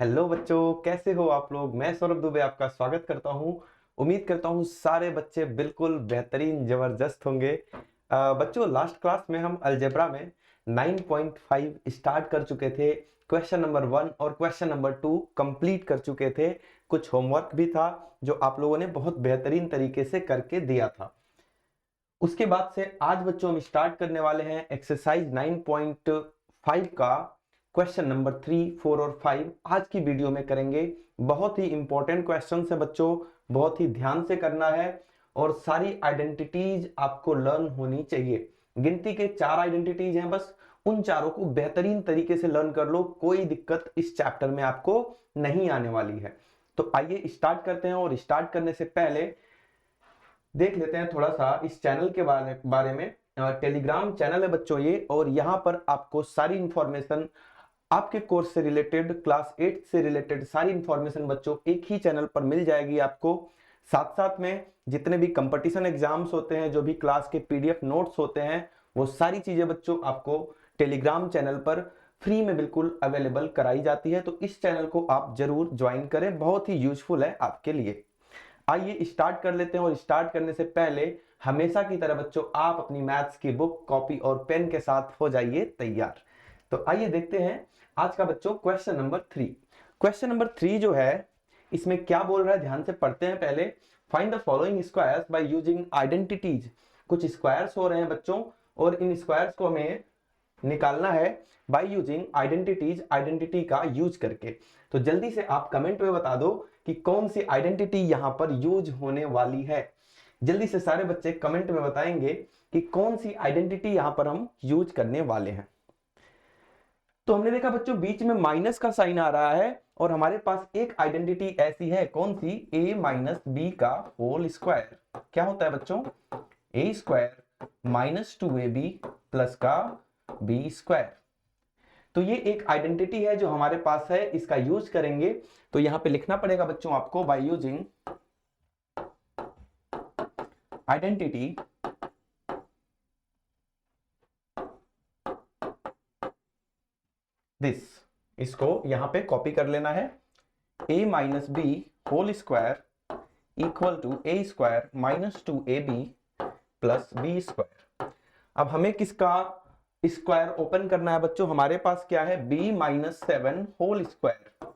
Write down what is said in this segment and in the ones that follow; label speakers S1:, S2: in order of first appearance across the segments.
S1: Hello बच्चों, कैसे हो आप लोग। मैं सौरभ दुबे आपका स्वागत करता हूं। उम्मीद करता हूं सारे बच्चे बिल्कुल बेहतरीन जबरदस्त होंगे। बच्चों, लास्ट क्लास में हम अलजेब्रा में 9.5 स्टार्ट कर चुके थे। क्वेश्चन नंबर 1 और क्वेश्चन नंबर 2 कंप्लीट कर चुके थे। कुछ होमवर्क भी था जो आप लोगों ने बहुत बेहतरीन तरीके से करके दिया था। उसके बाद से आज बच्चों हम स्टार्ट करने वाले हैं एक्सरसाइज 9.5 का क्वेश्चन नंबर 3, 4 और 5 आज की वीडियो में करेंगे। बहुत ही इंपॉर्टेंट क्वेश्चन है बच्चों, बहुत ही ध्यान से करना है और सारी आइडेंटिटीज आपको लर्न होनी चाहिए। गिनती के 4 आइडेंटिटीज हैं, बस उन चारों को बेहतरीन तरीके से लर्न कर लो। कोई दिक्कत इस चैप्टर में आपको नहीं आने वाली है। तो आइए स्टार्ट करते हैं और स्टार्ट करने से पहले देख लेते हैं थोड़ा सा इस चैनल के बारे में। टेलीग्राम चैनल है बच्चों ये, और यहाँ पर आपको सारी इंफॉर्मेशन आपके कोर्स से रिलेटेड, क्लास 8 से रिलेटेड सारी इंफॉर्मेशन बच्चों एक ही चैनल पर मिल जाएगी आपको। साथ साथ में जितने भी कंपटीशन एग्जाम्स होते हैं, जो भी क्लास के पीडीएफ नोट्स होते हैं, वो सारी चीजें बच्चों आपको टेलीग्राम चैनल पर फ्री में बिल्कुल अवेलेबल कराई जाती है। तो इस चैनल को आप जरूर ज्वाइन करें, बहुत ही यूजफुल है आपके लिए। आइए स्टार्ट कर लेते हैं, और स्टार्ट करने से पहले हमेशा की तरह बच्चों आप अपनी मैथ्स की बुक, कॉपी और पेन के साथ हो जाइए तैयार। तो आइए देखते हैं आज का बच्चों क्वेश्चन नंबर 3। क्वेश्चन नंबर 3 जो है, इसमें क्या बोल रहा है ध्यान से पढ़ते हैं पहले। Find the following squares by using identities. कुछ स्क्वायर्स हो रहे हैं बच्चों, और इन स्क्वायर्स को हमें निकालना है बाय यूजिंग आइडेंटिटीज, आइडेंटिटी का यूज करके। तो जल्दी से आप कमेंट में बता दो कि कौन सी आइडेंटिटी यहां पर यूज होने वाली है। जल्दी से सारे बच्चे कमेंट में बताएंगे कि कौन सी आइडेंटिटी यहां पर हम यूज करने वाले हैं। तो हमने देखा बच्चों बीच में माइनस का साइन आ रहा है, और हमारे पास एक आइडेंटिटी ऐसी है, कौन सी, a माइनस बी का होल स्क्वायर। क्या होता है बच्चों, a square minus 2ab plus का b स्क्वायर। तो ये एक आइडेंटिटी है जो हमारे पास है, इसका यूज करेंगे। तो यहां पे लिखना पड़ेगा बच्चों आपको, बाय यूजिंग आइडेंटिटी दिस। इसको यहां पे कॉपी कर लेना है। a minus b whole square equal to a square minus 2ab plus b square. अब हमें किसका स्क्वायर ओपन करना है बच्चों, हमारे पास क्या है, b माइनस 7 होल स्क्वायर।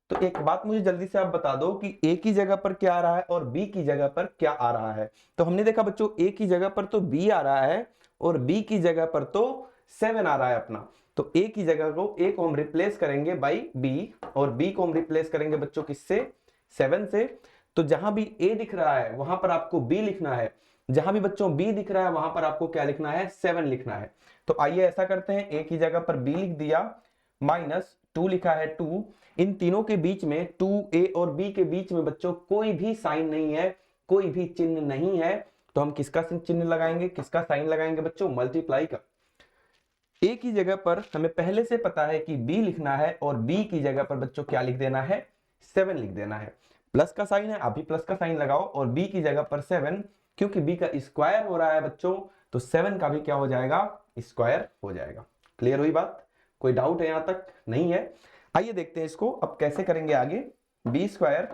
S1: तो एक बात मुझे जल्दी से आप बता दो कि a की जगह पर क्या आ रहा है और b की जगह पर क्या आ रहा है। तो हमने देखा बच्चों a की जगह पर तो b आ रहा है, और b की जगह पर तो 7 आ रहा है अपना। तो a की जगह को a को हम रिप्लेस करेंगे बाई b, और b को हम रिप्लेस करेंगे बच्चों किससे, 7 से। तो जहां भी a दिख रहा है वहां पर आपको b लिखना है, जहां भी बच्चों b दिख रहा है वहां पर आपको क्या लिखना है, 7 लिखना है। तो आइए ऐसा करते हैं, a की जगह पर b लिख दिया, माइनस 2 लिखा है 2। इन तीनों के बीच में 2a और b के बीच में बच्चों कोई भी साइन नहीं है, कोई भी चिन्ह नहीं है। तो हम किसका चिन्ह लगाएंगे, किसका साइन लगाएंगे बच्चों, मल्टीप्लाई का। a की जगह पर हमें पहले से पता है कि b लिखना है, और b की जगह पर बच्चों क्या लिख देना है, 7 लिख देना है। प्लस का साइन है, आप भी प्लस का साइन लगाओ, और b की जगह पर 7, क्योंकि b का स्क्वायर हो रहा है बच्चों, तो 7 का भी क्या हो जाएगा, स्क्वायर हो जाएगा। क्लियर हुई बात, कोई डाउट है यहां तक, नहीं है। आइए देखते हैं इसको अब कैसे करेंगे आगे। b स्क्वायर,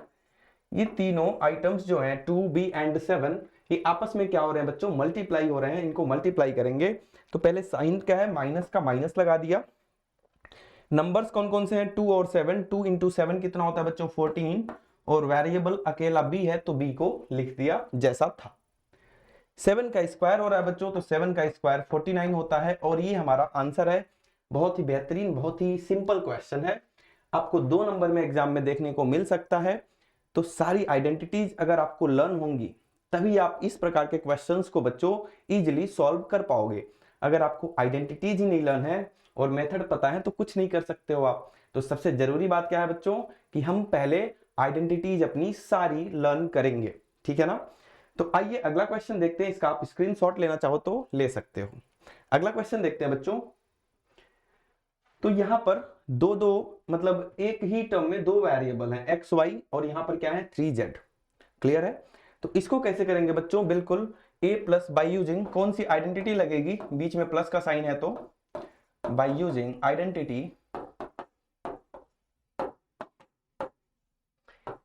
S1: ये तीनों आइटम्स जो हैं 2b एंड 7, ये आपस में क्या हो रहे हैं बच्चों, मल्टीप्लाई हो रहे हैं। इनको मल्टीप्लाई करेंगे तो पहले साइन क्या है, माइनस का माइनस लगा दिया। नंबर्स कौन कौन से हैं, 2 और 7, 2 इंटू 7 कितना होता है बच्चों, 14, और वेरिएबल अकेला b है तो b को लिख दिया जैसा था। 7 का स्क्वायर हो रहा है बच्चों, तो 7 का स्क्वायर 49 होता है, और ये हमारा आंसर है। बहुत ही बेहतरीन, बहुत ही सिंपल क्वेश्चन है, आपको 2 नंबर में एग्जाम में देखने को मिल सकता है। तो सारी आइडेंटिटीज अगर आपको लर्न होंगी तभी आप इस प्रकार के क्वेश्चंस को बच्चों इजीली सॉल्व कर पाओगे। अगर आपको आइडेंटिटीज ही नहीं लर्न है और मेथड पता है तो कुछ नहीं कर सकते हो आप। तो सबसे जरूरी बात क्या है बच्चों, कि हम पहले आइडेंटिटीज अपनी सारी लर्न करेंगे, ठीक है ना। तो आइए अगला क्वेश्चन देखते हैं, इसका आप स्क्रीनशॉट लेना चाहो तो ले सकते हो। अगला क्वेश्चन देखते हैं बच्चों। तो यहां पर दो दो, मतलब एक ही टर्म में दो वेरिएबल हैं, एक्स वाई, और यहां पर क्या है, 3z। क्लियर है। तो इसको कैसे करेंगे बच्चों, बिल्कुल a प्लस बाई यूजिंग कौन सी आइडेंटिटी लगेगी, बीच में प्लस का साइन है तो by using identity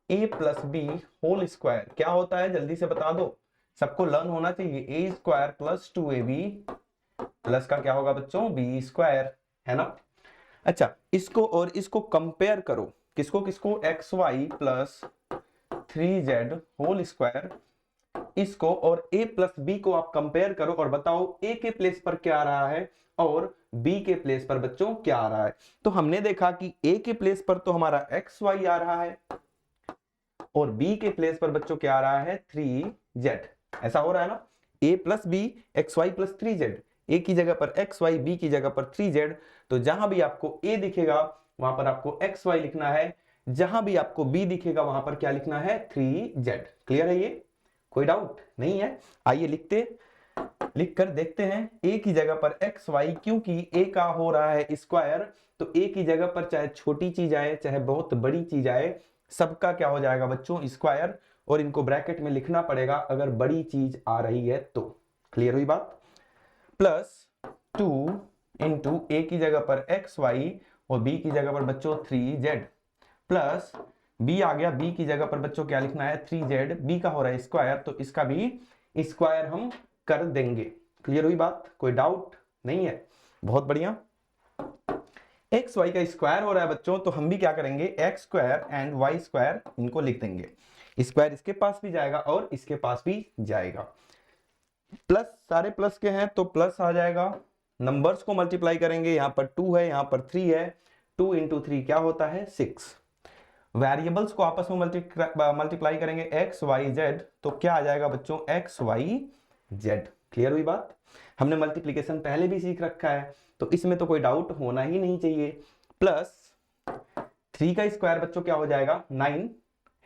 S1: a plus b whole square क्या होता है, जल्दी से बता दो, सबको लर्न होना चाहिए। ए स्क्वायर प्लस 2ab प्लस का क्या होगा बच्चों, बी स्क्वायर, है ना। अच्छा, इसको और इसको कंपेयर करो, किसको किसको, x y plus 3z whole square, इसको और a प्लस बी को आप कंपेयर करो और बताओ a के प्लेस पर क्या आ रहा है और b के प्लेस पर बच्चों क्या आ रहा है। तो हमने देखा कि a के प्लेस पर तो हमारा एक्स वाई आ रहा है और b के प्लेस पर बच्चों क्या आ रहा है, 3z। ऐसा हो रहा है ना, a plus b x y plus 3z, a की जगह पर एक्स वाई, b की जगह पर 3z। तो जहां भी आपको a दिखेगा वहां पर आपको एक्स वाई लिखना है, जहां भी आपको b दिखेगा वहां पर क्या लिखना है, 3z। क्लियर है, ये कोई डाउट नहीं है। आइए लिख कर देखते हैं। a की जगह पर एक्स वाई, क्योंकि a का हो रहा है स्क्वायर, तो a की जगह पर चाहे छोटी चीज आए चाहे बहुत बड़ी चीज आए, सबका क्या हो जाएगा बच्चों, स्क्वायर। और इनको ब्रैकेट में लिखना पड़ेगा अगर बड़ी चीज आ रही है तो। क्लियर हुई बात। प्लस 2 इंटू ए की जगह पर एक्स वाई और b की जगह पर बच्चों 3z, प्लस b आ गया, b की जगह पर बच्चों क्या लिखना है, 3z, b का हो रहा है स्क्वायर तो इसका भी स्क्वायर हम कर देंगे। क्लियर हुई बात, कोई डाउट नहीं है, बहुत बढ़िया। एक्स वाई का स्क्वायर हो रहा है बच्चों, तो हम भी क्या करेंगे, x square and y square इनको लिख देंगे। स्क्वायर इसके पास भी जाएगा और इसके पास भी जाएगा। प्लस सारे प्लस के हैं तो प्लस आ जाएगा, नंबर्स को मल्टीप्लाई करेंगे, यहां पर 2 है, यहां पर 3 है, 2 इंटू 3 क्या होता है, 6। वेरिएबल्स को आपस में मल्टीप्लाई करेंगे, एक्स वाई जेड, तो क्या आ जाएगा बच्चों, एक्स वाई जेड। क्लियर हुई बात। हमने मल्टीप्लीकेशन पहले भी सीख रखा है तो इसमें तो कोई डाउट होना ही नहीं चाहिए। प्लस 3 का स्क्वायर बच्चों क्या हो जाएगा, 9,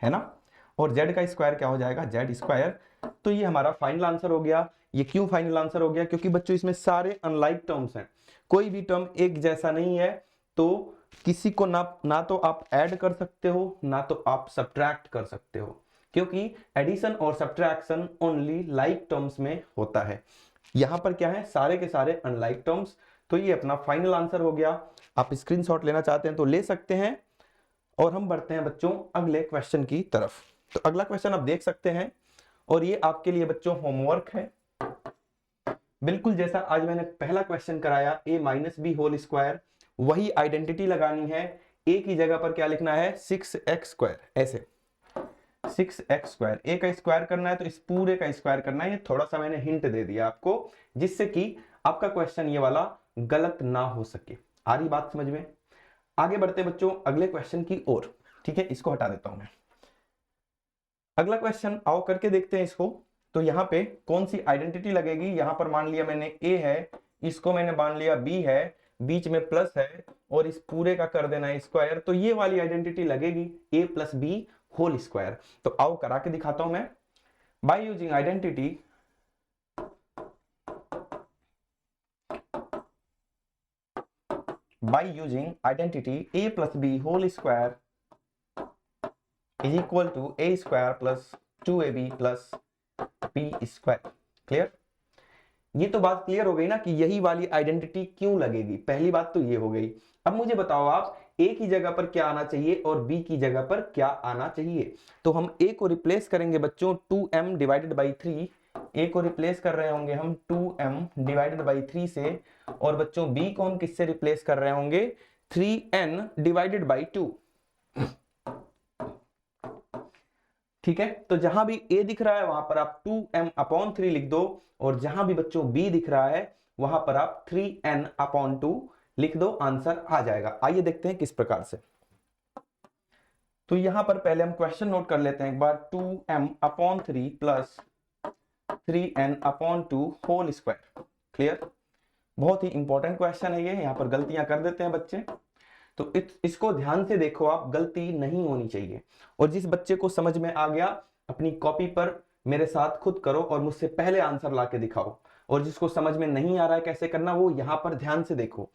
S1: है ना, और z का स्क्वायर क्या हो जाएगा, z स्क्वायर। तो ये हमारा फाइनल आंसर हो गया। ये क्यों फाइनल आंसर हो गया, क्योंकि बच्चों इसमें सारे अनलाइक टर्म्स हैं, कोई भी टर्म एक जैसा नहीं है, तो किसी को ना तो आप ऐड कर सकते हो ना तो आप सब्ट्रैक्ट कर सकते हो, क्योंकि एडिशन और सब्ट्रैक्शन ओनली लाइक टर्म्स में होता है। यहां पर क्या है, सारे के सारे अनलाइक टर्म्स। तो ये अपना फाइनल आंसर हो गया। आप स्क्रीनशॉट लेना चाहते हैं तो ले सकते हैं। और हम बढ़ते हैं बच्चों अगले क्वेश्चन की तरफ। तो अगला क्वेश्चन आप देख सकते हैं और ये आपके लिए बच्चों होमवर्क है, बिल्कुल जैसा आज मैंने पहला क्वेश्चन कराया a minus b whole square, वही आइडेंटिटी लगानी है। a की जगह पर क्या लिखना है, 6x स्क्वायर, ऐसे 6x स्क्वायर, a का स्क्वायर करना है तो इस पूरे का स्क्वायर करना है। ये थोड़ा सा मैंने हिंट दे दिया आपको, जिससे कि आपका क्वेश्चन ये वाला गलत ना हो सके। आ रही बात समझ में। आगे बढ़ते बच्चों अगले क्वेश्चन की ओर। ठीक है, इसको हटा देता हूं मैं। अगला क्वेश्चन आओ करके देखते हैं इसको। तो यहाँ पे कौन सी आइडेंटिटी लगेगी, यहां पर मान लिया मैंने a है, इसको मैंने मान लिया b है, बीच में प्लस है और इस पूरे का कर देना है स्क्वायर, तो ये वाली आइडेंटिटी लगेगी a plus b whole square. तो आओ करा के दिखाता हूं मैं। By using identity a plus b whole square is equal to a square plus 2ab plus b square। Clear. ये तो बात क्लियर हो गई ना कि यही वाली आइडेंटिटी क्यों लगेगी, पहली बात तो ये हो गई। अब मुझे बताओ आप a की जगह पर क्या आना चाहिए और b की जगह पर क्या आना चाहिए। तो हम a को रिप्लेस करेंगे बच्चों 2m डिवाइडेड बाई 3, a को रिप्लेस कर रहे होंगे हम 2m डिवाइडेड बाई 3 से, और बच्चों b को हम किससे रिप्लेस कर रहे होंगे, 3n डिवाइडेड बाई 2। ठीक है, तो जहां भी a दिख रहा है वहां पर आप 2m अपॉन 3 लिख दो, और जहां भी बच्चों b दिख रहा है वहां पर आप 3n अपॉन 2 लिख दो, आंसर आ जाएगा। आइए देखते हैं किस प्रकार से। तो यहां पर पहले हम क्वेश्चन नोट कर लेते हैं एक बार, 2m upon 3 plus 3n upon 2 whole square. Clear. बहुत ही इंपॉर्टेंट क्वेश्चन है ये, यहां पर गलतियां कर देते हैं बच्चे, तो इसको ध्यान से देखो आप, गलती नहीं होनी चाहिए। और जिस बच्चे को समझ में आ गया अपनी कॉपी पर मेरे साथ खुद करो और मुझसे पहले आंसर ला के दिखाओ, और जिसको समझ में नहीं आ रहा है कैसे करना, वो यहां पर ध्यान से देखो।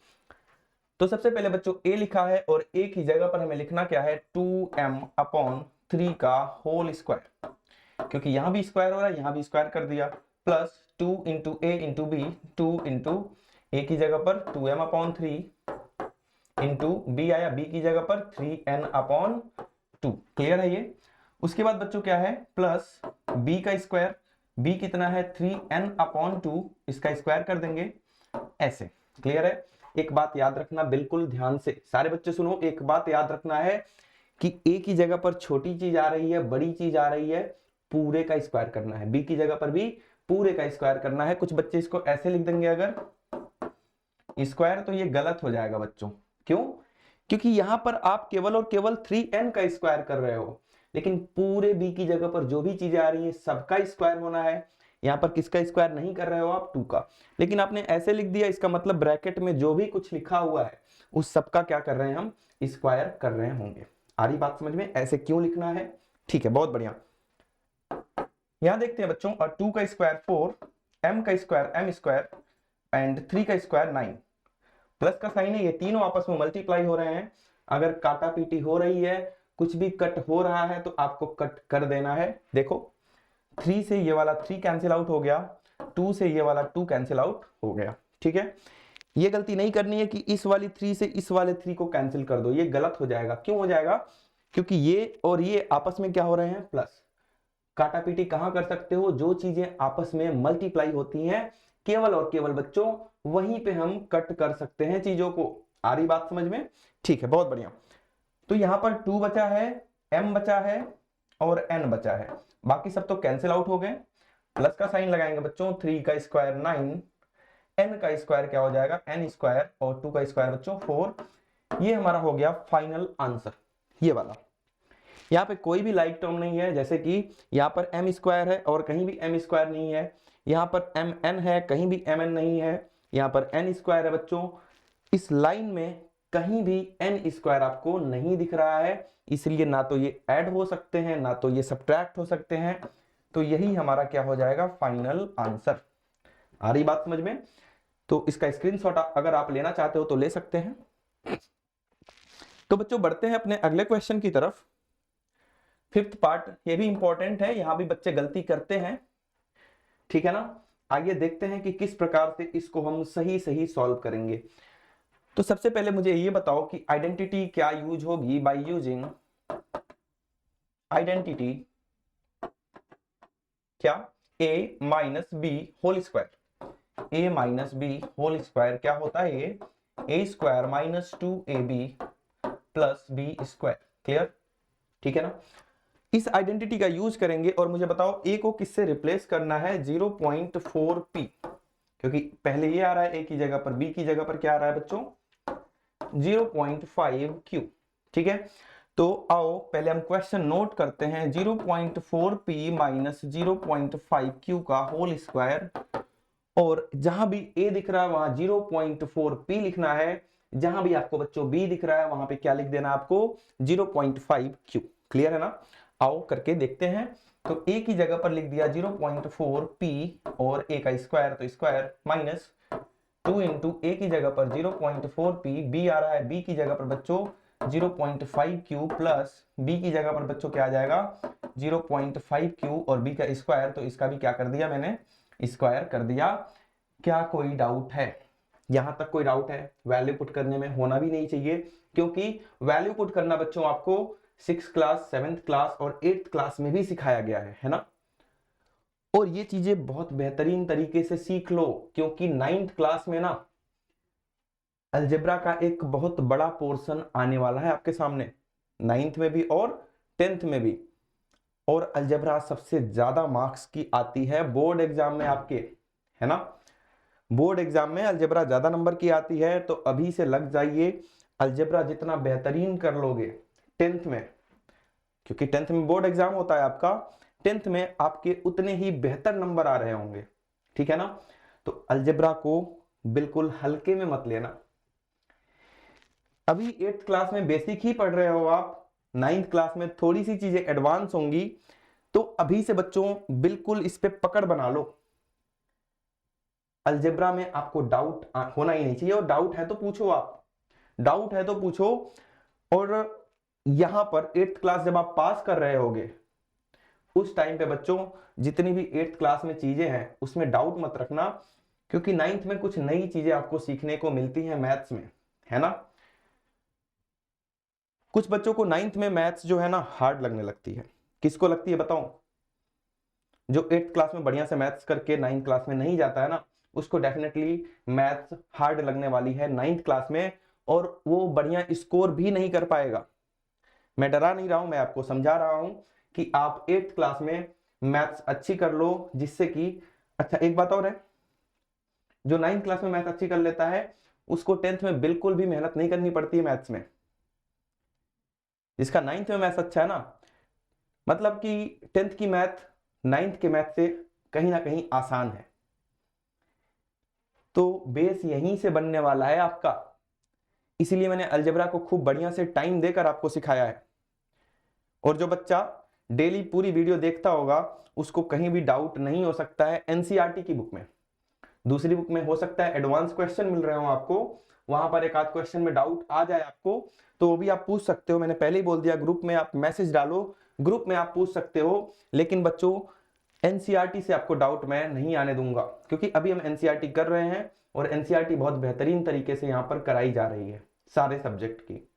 S1: तो सबसे पहले बच्चों a लिखा है और a की जगह पर हमें लिखना क्या है, 2m अपॉन 3 का होल स्क्वायर, क्योंकि यहां भी स्क्वायर हो रहा है यहां भी स्क्वायर कर दिया, plus 2 into a into b, 2 into a की जगह पर 2m अपॉन 3 इंटू b आया, b की जगह पर 3n अपॉन 2। क्लियर है ये। उसके बाद बच्चों क्या है, प्लस b का स्क्वायर, b कितना है 3n/2, इसका स्क्वायर कर देंगे ऐसे। क्लियर है? एक बात याद रखना बिल्कुल ध्यान से, सारे बच्चे सुनो, एक बात याद रखना है कि a की जगह पर छोटी चीज आ रही है, बड़ी चीज आ रही है, पूरे का स्क्वायर करना है, b की जगह पर भी पूरे का स्क्वायर करना है। कुछ बच्चे इसको ऐसे लिख देंगे अगर स्क्वायर, तो ये गलत हो जाएगा बच्चों। क्यों? क्योंकि यहां पर आप केवल और केवल 3n का स्क्वायर कर रहे हो, लेकिन पूरे b की जगह पर जो भी चीजें आ रही है सबका स्क्वायर होना है। यहां पर किसका स्क्वायर नहीं कर रहे हो आप, 2 का, लेकिन आपने ऐसे लिख दिया, इसका मतलब ब्रैकेट में जो भी कुछ लिखा हुआ है उस सबका क्या कर रहे हैं हम, स्क्वायर कर रहे होंगे। आ रही बात समझ में, ऐसे क्यों लिखना है? ठीक है, बहुत बढ़िया। यहां देखते हैं बच्चों, 2 का स्क्वायर 4, m का स्क्वायर m² एंड 3 का स्क्वायर 9। प्लस का साइन है, ये तीनों आपस में मल्टीप्लाई हो रहे हैं। अगर काटा पीटी हो रही है, कुछ भी कट हो रहा है, तो आपको कट कर देना है। देखो 3 से ये वाला 3 कैंसिल आउट हो गया, 2 से ये वाला 2 कैंसिल आउट हो गया। ठीक है, ये गलती नहीं करनी है कि इस वाली 3 से इस वाले 3 को कैंसिल कर दो, ये गलत हो जाएगा। क्यों हो जाएगा? क्योंकि ये और ये आपस में क्या हो रहे हैं, प्लस। काटा पीटी कहां कर सकते हो, जो चीजें आपस में मल्टीप्लाई होती हैं केवल और केवल बच्चों वहीं पे हम कट कर सकते हैं चीजों को। आ रही बात समझ में? ठीक है, बहुत बढ़िया। तो यहां पर 2 बचा है, m बचा है और n बचा है, बाकी सब तो कैंसिल आउट हो गए। प्लस का साइन लगाएंगे बच्चों, 3 का स्क्वायर 9, n का स्क्वायर क्या हो जाएगा n² और 2 का स्क्वायर बच्चों 4। ये हमारा हो गया फाइनल आंसर, ये वाला। यहाँ पे कोई भी लाइक टर्म नहीं है, जैसे कि यहाँ पर m² है और कहीं भी m² नहीं है, यहाँ पर mn है, कहीं भी mn नहीं है, यहाँ पर n² है बच्चों। इस लाइन में कहीं भी n² आपको नहीं दिख रहा है, इसलिए ना तो ये ऐड हो सकते हैं ना तो ये सब्ट्रैक्ट हो सकते हैं। तो यही हमारा क्या हो जाएगा, फाइनल आंसर। आ रही बात समझ में? तो इसका स्क्रीनशॉट अगर आप लेना चाहते हो तो ले सकते हैं। तो बच्चों बढ़ते हैं अपने अगले क्वेश्चन की तरफ। 5th पार्ट, ये भी इंपॉर्टेंट है, यहां भी बच्चे गलती करते हैं, ठीक है ना। आइए देखते हैं कि किस प्रकार से इसको हम सही सही सॉल्व करेंगे। तो सबसे पहले मुझे ये बताओ कि आइडेंटिटी क्या यूज होगी, बाय यूजिंग आइडेंटिटी क्या, a minus b whole square. a minus b whole square क्या होता है, ये a² minus 2ab plus b²। Clear? ठीक है ना। इस आइडेंटिटी का यूज करेंगे और मुझे बताओ a को किससे रिप्लेस करना है, 0.4p, क्योंकि पहले ये आ रहा है a की जगह पर, b की जगह पर क्या आ रहा है बच्चों 0.5q। ठीक है, तो आओ पहले हम क्वेश्चन नोट करते हैं। 0.4p माइनस 0.5q का होल स्क्वायर, और जहां भी a दिख रहा है वहां 0.4p लिखना है, जहां भी आपको बच्चों b दिख रहा है वहां पे क्या लिख देना आपको 0.5q। क्लियर है ना। आओ करके देखते हैं। तो a की जगह पर लिख दिया 0.4p और a का स्क्वायर, तो स्क्वायर माइनस 2 इंटू ए की जगह पर 0.4p, b आ रहा है b की जगह पर बच्चों 0.5q प्लस b की जगह पर बच्चों क्या आ जाएगा 0.5q और b का स्क्वायर, तो इसका भी क्या कर दिया मैंने, स्क्वायर कर दिया। क्या कोई डाउट है? यहां तक कोई डाउट है? वैल्यू पुट करने में होना भी नहीं चाहिए, क्योंकि वैल्यू पुट करना बच्चों आपको 6th क्लास 7th क्लास और 8th क्लास में भी सिखाया गया है ना। और ये चीजें बहुत बेहतरीन तरीके से सीख लो, क्योंकि 9th क्लास में ना अलजेब्रा का एक बहुत बड़ा पोर्शन आने वाला है आपके सामने, 9th में भी और 10th में भी। और अलजेब्रा सबसे ज्यादा मार्क्स की आती है बोर्ड एग्जाम में आपके, है ना। बोर्ड एग्जाम में अलजेब्रा ज्यादा नंबर की आती है, तो अभी से लग जाइए। अलजेब्रा जितना बेहतरीन कर लोगे 10th में, क्योंकि 10th में बोर्ड एग्जाम होता है आपका, 10th में आपके उतने ही बेहतर नंबर आ रहे होंगे, ठीक है ना। तो अलजेब्रा को बिल्कुल हल्के में मत लेना। अभी 8th क्लास में बेसिक ही पढ़ रहे हो आप, 9th क्लास में थोड़ी सी चीजें एडवांस होंगी, तो अभी से बच्चों बिल्कुल इस पे पकड़ बना लो। अलजेब्रा में आपको डाउट होना ही नहीं चाहिए, और डाउट है तो पूछो, आप डाउट है तो पूछो। और यहां पर 8th क्लास जब आप पास कर रहे होगे उस टाइम पे बच्चों जितनी भी 8th क्लास में चीजें हैं उसमें डाउट मत रखना, क्योंकि 9th में कुछ नई चीजें आपको सीखने को मिलती हैं मैथ्स में, है ना। कुछ बच्चों को 9th में मैथ्स जो है ना हार्ड लगने लगती है, किसको लगती है बताओ? जो 8th क्लास में बढ़िया से मैथ्स करके 9th क्लास में नहीं जाता है ना, उसको डेफिनेटली मैथ्स हार्ड लगने वाली है 9th क्लास में, और वो बढ़िया स्कोर भी नहीं कर पाएगा। मैं डरा नहीं रहा हूं, मैं आपको समझा रहा हूं कि आप 8th क्लास में मैथ्स अच्छी कर लो, जिससे कि अच्छा एक बात और है, जो 9th क्लास में मैथ्स अच्छी कर लेता है उसको 10th में बिल्कुल भी मेहनत नहीं करनी पड़ती है मैथ्स में। जिसका 9th में मैथ्स अच्छा है ना, मतलब कि 10th की मैथ 9th के मैथ से कहीं ना कहीं आसान है, तो बेस यहीं से बनने वाला है आपका। इसीलिए मैंने अलजेब्रा को खूब बढ़िया से टाइम देकर आपको सिखाया है। और जो बच्चा डेली पूरी वीडियो देखता होगा उसको कहीं भी डाउट नहीं हो सकता है एनसीईआरटी की बुक में। दूसरी बुक में हो सकता है एडवांस क्वेश्चन मिल रहे हो आपको, वहां पर एक आध क्वेश्चन में डाउट आ जाए आपको, तो वो भी आप पूछ सकते हो। मैंने पहले ही बोल दिया, ग्रुप में आप मैसेज डालो, ग्रुप में आप पूछ सकते हो। लेकिन बच्चों एनसीईआरटी से आपको डाउट मैं नहीं आने दूंगा, क्योंकि अभी हम एनसीईआरटी कर रहे हैं और एनसीईआरटी बहुत बेहतरीन तरीके से यहाँ पर कराई जा रही है सारे सब्जेक्ट की।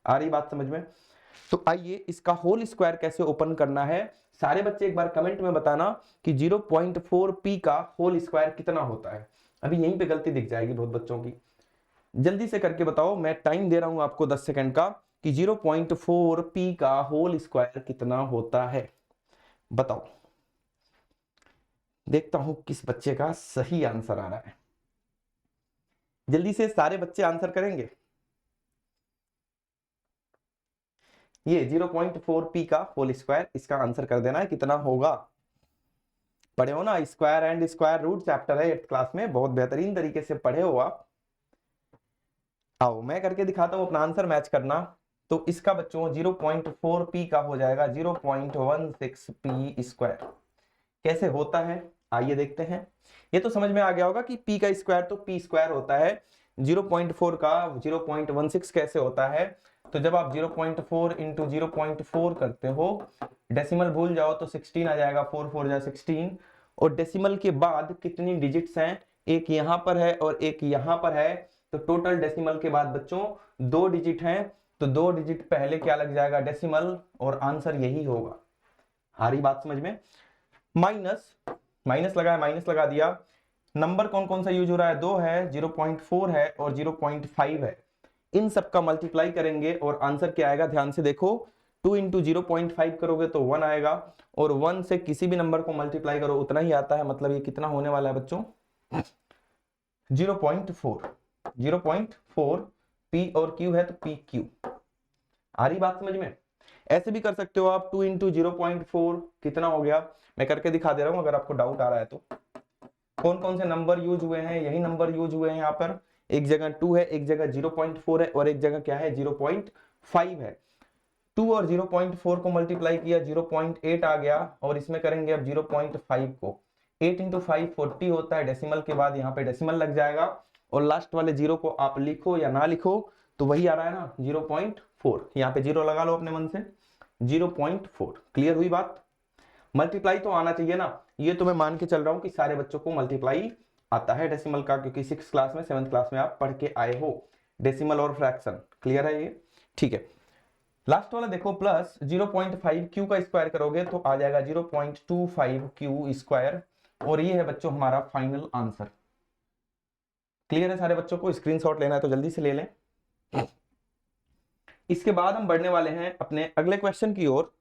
S1: आ रही बात समझ में? तो आइए इसका होल स्क्वायर कैसे ओपन करना है, सारे बच्चे एक बार कमेंट में बताना कि 0.4p का होल स्क्वायर कितना होता है। अभी यहीं पे गलती दिख जाएगी बहुत बच्चों की, जल्दी से करके बताओ। मैं टाइम दे रहा हूं आपको 10 सेकंड का कि 0.4p का होल स्क्वायर कितना होता है, बताओ। देखता हूं किस बच्चे का सही आंसर आ रहा है। जल्दी से सारे बच्चे आंसर करेंगे। ये 0.4p का होल स्क्वायर, इसका आंसर कर देना है कितना होगा। पढ़े हो ना, square and square root chapter है 8th क्लास में, बहुत बेहतरीन तरीके से पढ़े हो आप। आओ मैं करके दिखाता हूं, अपना आंसर मैच करना। तो इसका बच्चों 0.4p का हो जाएगा 0.16p स्क्वायर। कैसे होता है आइए देखते हैं। ये तो समझ में आ गया होगा कि p का स्क्वायर तो p स्क्वायर होता है, 0.4 का 0.16 कैसे होता है। तो जब आप 0.4 इंटू 0.4 करते हो, डेसिमल भूल जाओ तो 16 आ जाएगा, 4 4 जा 16। और डेसिमल के बाद कितनी डिजिट्स हैं, एक यहां पर है और एक यहां पर है, तो टोटल डेसिमल के बाद बच्चों 2 डिजिट हैं, तो 2 डिजिट पहले क्या लग जाएगा डेसिमल, और आंसर यही होगा। हारी बात समझ में? माइनस माइनस लगाया, माइनस लगा दिया। नंबर कौन कौन सा यूज हो रहा है, 2 है, 0.4 है और 0.5 है। इन सब का मल्टीप्लाई करेंगे और आंसर क्या आएगा, ध्यान से देखो। 2 इंटू 0.5 करोगे तो 1 आएगा, और 1 से किसी भी नंबर को मल्टीप्लाई करो उतना ही आता है। मतलब ये कितना होने वाला है बच्चों, 0.4। 0.4 p और q है तो p q। आ रही बात समझ में? ऐसे भी कर सकते हो आप, 2 इंटू 0.4 कितना हो गया, मैं करके दिखा दे रहा हूं अगर आपको डाउट आ रहा है तो। कौन कौन से नंबर यूज हुए हैं, यही नंबर यूज हुए हैं यहाँ पर। एक जगह 2 है, एक जगह 0.4 है और एक जगह क्या है 0.5 है। 2 और 0.4 को मल्टीप्लाई किया 0.8 आ गया, और इसमें करेंगे अब 0.5 को। 8 इंटू 5 40 होता है, डेसिमल के बाद यहाँ पे डेसिमल लग जाएगा, और लास्ट वाले जीरो को आप लिखो या ना लिखो तो वही आ रहा है ना 0.4। यहाँ पे जीरो लगा लो अपने मन से, 0.4। क्लियर हुई बात? मल्टीप्लाई तो आना चाहिए ना, ये तो मैं मान के चल रहा हूं कि सारे बच्चों को मल्टीप्लाई आता है डेसिमल का, क्योंकि 6th क्लास में 7th क्लास में आप पढ़ के आए हो डेसिमल और फ्रैक्शन। क्लियर है ये? ठीक है। लास्ट वाला देखो, प्लस 0.5 क्यू का स्क्वायर करोगे तो आ जाएगा 0.25 क्यू स्क्वायर, और ये है बच्चों हमारा फाइनल आंसर। क्लियर है सारे बच्चों को? स्क्रीनशॉट लेना है तो जल्दी से ले लें। इसके बाद हम बढ़ने वाले हैं अपने अगले क्वेश्चन की ओर,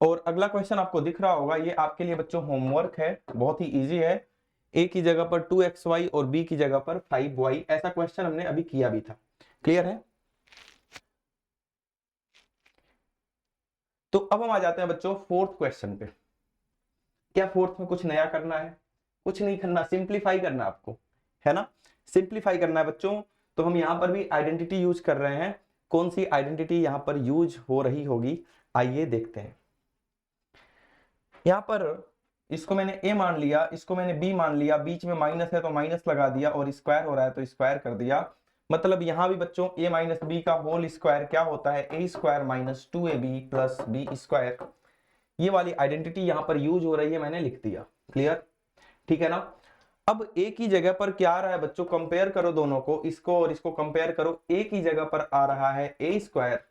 S1: और अगला क्वेश्चन आपको दिख रहा होगा, ये आपके लिए बच्चों होमवर्क है, बहुत ही इजी है। a की जगह पर 2xy और b की जगह पर 5y, ऐसा क्वेश्चन हमने अभी किया भी था। क्लियर है? तो अब हम आ जाते हैं बच्चों 4th क्वेश्चन पे। क्या 4th में कुछ नया करना है? कुछ नहीं करना, सिंप्लीफाई करना आपको, है ना? सिंप्लीफाई करना है बच्चों। तो हम यहां पर भी आइडेंटिटी यूज कर रहे हैं। कौन सी आइडेंटिटी यहां पर यूज हो रही होगी, आइए देखते हैं। यहां पर इसको मैंने a मान लिया, इसको मैंने b मान लिया, बीच में माइनस है तो माइनस लगा दिया, और स्क्वायर हो रहा है तो स्क्वायर कर दिया। मतलब यहां भी बच्चों a माइनस बी का होल स्क्वायर क्या होता है, a square minus 2ab plus B square. ये वाली आइडेंटिटी यहां पर यूज हो रही है, मैंने लिख दिया। क्लियर? ठीक है ना? अब a की जगह पर क्या आ रहा है बच्चों, कंपेयर करो दोनों को, इसको और इसको कंपेयर करो। a की जगह पर आ रहा है a स्क्वायर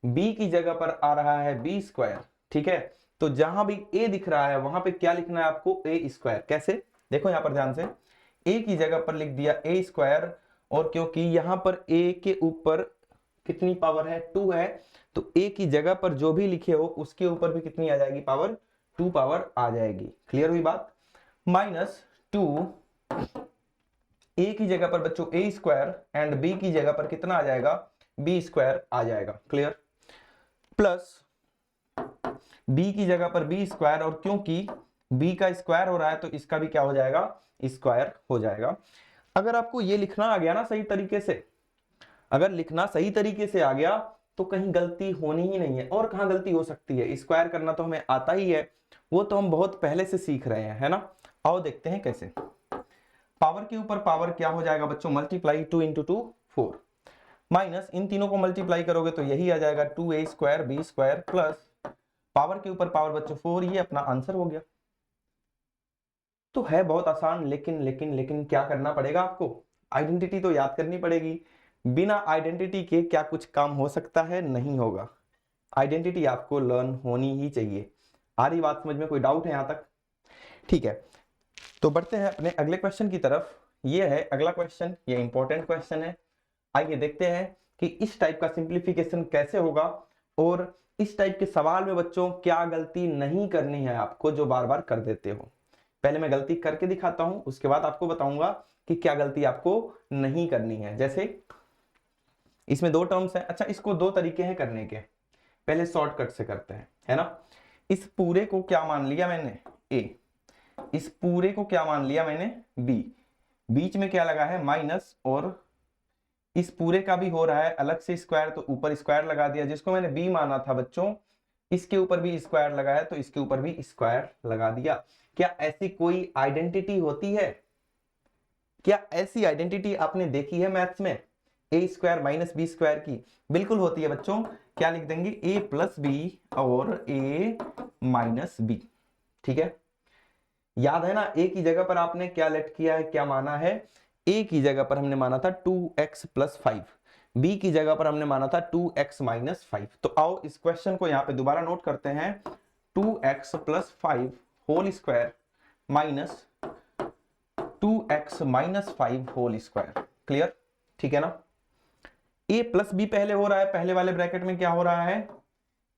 S1: b की जगह पर आ रहा है b स्क्वायर, ठीक है। तो जहां भी a दिख रहा है वहां पे क्या लिखना है आपको, a स्क्वायर। कैसे, देखो यहां पर ध्यान से, a की जगह पर लिख दिया a स्क्वायर, और क्योंकि यहां पर a के ऊपर कितनी पावर है, 2 है, तो a की जगह पर जो भी लिखे हो उसके ऊपर भी कितनी आ जाएगी पावर, 2 पावर आ जाएगी। क्लियर हुई बात। माइनस 2 a की जगह पर बच्चों a स्क्वायर एंड b की जगह पर कितना आ जाएगा, b स्क्वायर आ जाएगा। क्लियर, प्लस b की जगह पर b स्क्वायर, और क्योंकि b का स्क्वायर हो रहा है तो इसका भी क्या हो जाएगा, स्क्वायर हो जाएगा। अगर आपको ये लिखना आ गया ना सही तरीके से, अगर लिखना सही तरीके से आ गया तो कहीं गलती होनी ही नहीं है। और कहां गलती हो सकती है, स्क्वायर करना तो हमें आता ही है, वो तो हम बहुत पहले से सीख रहे हैं, है ना। आओ देखते हैं कैसे। पावर के ऊपर पावर क्या हो जाएगा बच्चों, मल्टीप्लाई, 2 इंटू 2 4, माइनस इन तीनों को मल्टीप्लाई करोगे तो यही आ जाएगा 2a square b square, plus power के ऊपर पावर बच्चों 4, ये अपना आंसर हो गया। तो है बहुत आसान, लेकिन लेकिन लेकिन क्या करना पड़ेगा आपको, आइडेंटिटी तो याद करनी पड़ेगी। बिना आइडेंटिटी के क्या कुछ काम हो सकता है, नहीं होगा। आइडेंटिटी आपको लर्न होनी ही चाहिए। आ रही बात समझ में, कोई डाउट है यहां तक, ठीक है। तो बढ़ते हैं अपने अगले क्वेश्चन की तरफ। ये है अगला क्वेश्चन, ये इंपॉर्टेंट क्वेश्चन है। आइए देखते हैं कि इस टाइप का सिंप्लीफिकेशन कैसे होगा, और इस टाइप के सवाल में बच्चों क्या गलती नहीं करनी है आपको जो बार बार कर देते हो। पहले मैं गलती करके दिखाता हूं, उसके बाद आपको बताऊंगा कि क्या गलती आपको नहीं करनी है। जैसे इसमें 2 टर्म्स हैं, अच्छा इसको 2 तरीके हैं करने के, पहले शॉर्टकट से करते हैं, है ना। इस पूरे को क्या मान लिया मैंने, a, इस पूरे को क्या मान लिया मैंने, b, बीच में क्या लगा है माइनस, और इस पूरे का भी हो रहा है अलग से स्क्वायर, तो ऊपर स्क्वायर लगा दिया। जिसको मैंने b माना था बच्चों, इसके ऊपर भी स्क्वायर लगा है तो इसके ऊपर भी स्क्वायर लगा दिया। क्या ऐसी कोई आइडेंटिटी होती है, क्या ऐसी आइडेंटिटी आपने देखी है मैथ्स में, ए स्क्वायर माइनस बी स्क्वायर की? बिल्कुल होती है बच्चों। क्या लिख देंगे, ए प्लस बी और ए माइनस बी, ठीक है। याद है ना, ए की जगह पर आपने क्या लेट किया है, क्या माना है, ए की जगह पर हमने माना था 2x प्लस 5, बी की जगह पर हमने माना था 2x माइनस 5। तो आओ इस क्वेश्चन को यहाँ पे दोबारा नोट करते हैं, 2x plus 5 whole square minus 2x minus 5 whole square. Clear, ठीक है ना। a प्लस बी पहले हो रहा है, पहले वाले ब्रैकेट में क्या हो रहा है,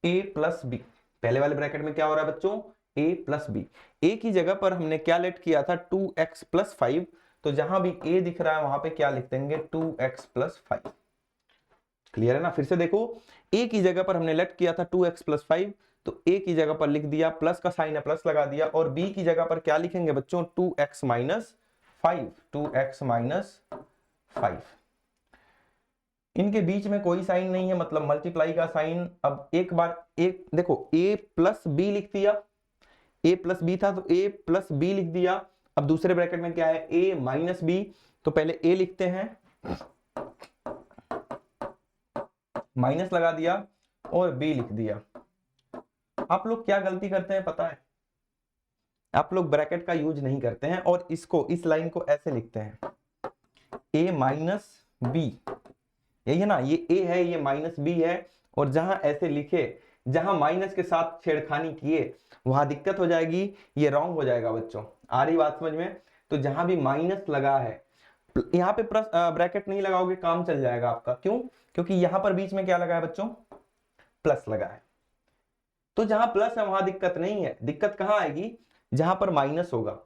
S1: a प्लस बी, पहले वाले ब्रैकेट में क्या हो रहा है बच्चों, a प्लस बी। a की जगह पर हमने क्या लेट किया था, 2x प्लस 5, तो जहां भी a दिख रहा है वहां पे क्या लिख देंगे, 2x प्लस 5। क्लियर है ना। फिर से देखो, a की जगह पर हमने लेट किया था 2x प्लस 5, तो a की जगह पर लिख दिया, प्लस का साइन है प्लस लगा दिया, और b की जगह पर क्या लिखेंगे बच्चों, 2x माइनस 5, 2x माइनस 5। इनके बीच में कोई साइन नहीं है, मतलब मल्टीप्लाई का साइन। अब एक बार एक देखो, a प्लस बी लिख दिया, a प्लस बी था तो a प्लस बी लिख दिया। अब दूसरे ब्रैकेट में क्या है, a माइनस बी, तो पहले a लिखते हैं, माइनस लगा दिया और b लिख दिया। आप लोग क्या गलती करते हैं पता है, आप लोग ब्रैकेट का यूज नहीं करते हैं और इसको, इस लाइन को ऐसे लिखते हैं, a माइनस बी, यही है ना, ये a है, ये माइनस b है, और जहां ऐसे लिखे, जहां माइनस के साथ छेड़खानी किए वहां दिक्कत हो जाएगी, ये रॉन्ग हो जाएगा बच्चों। आ रही बात समझ में। तो जहां भी माइनस लगा है, यहाँ पे प्लस ब्रैकेट नहीं लगाओगे काम चल जाएगा आपका। क्यों, क्योंकि यहां पर बीच में क्या लगा है बच्चों, प्लस लगा है। तो जहां प्लस है वहां दिक्कत नहीं है, दिक्कत कहां आएगी, जहां पर माइनस होगा।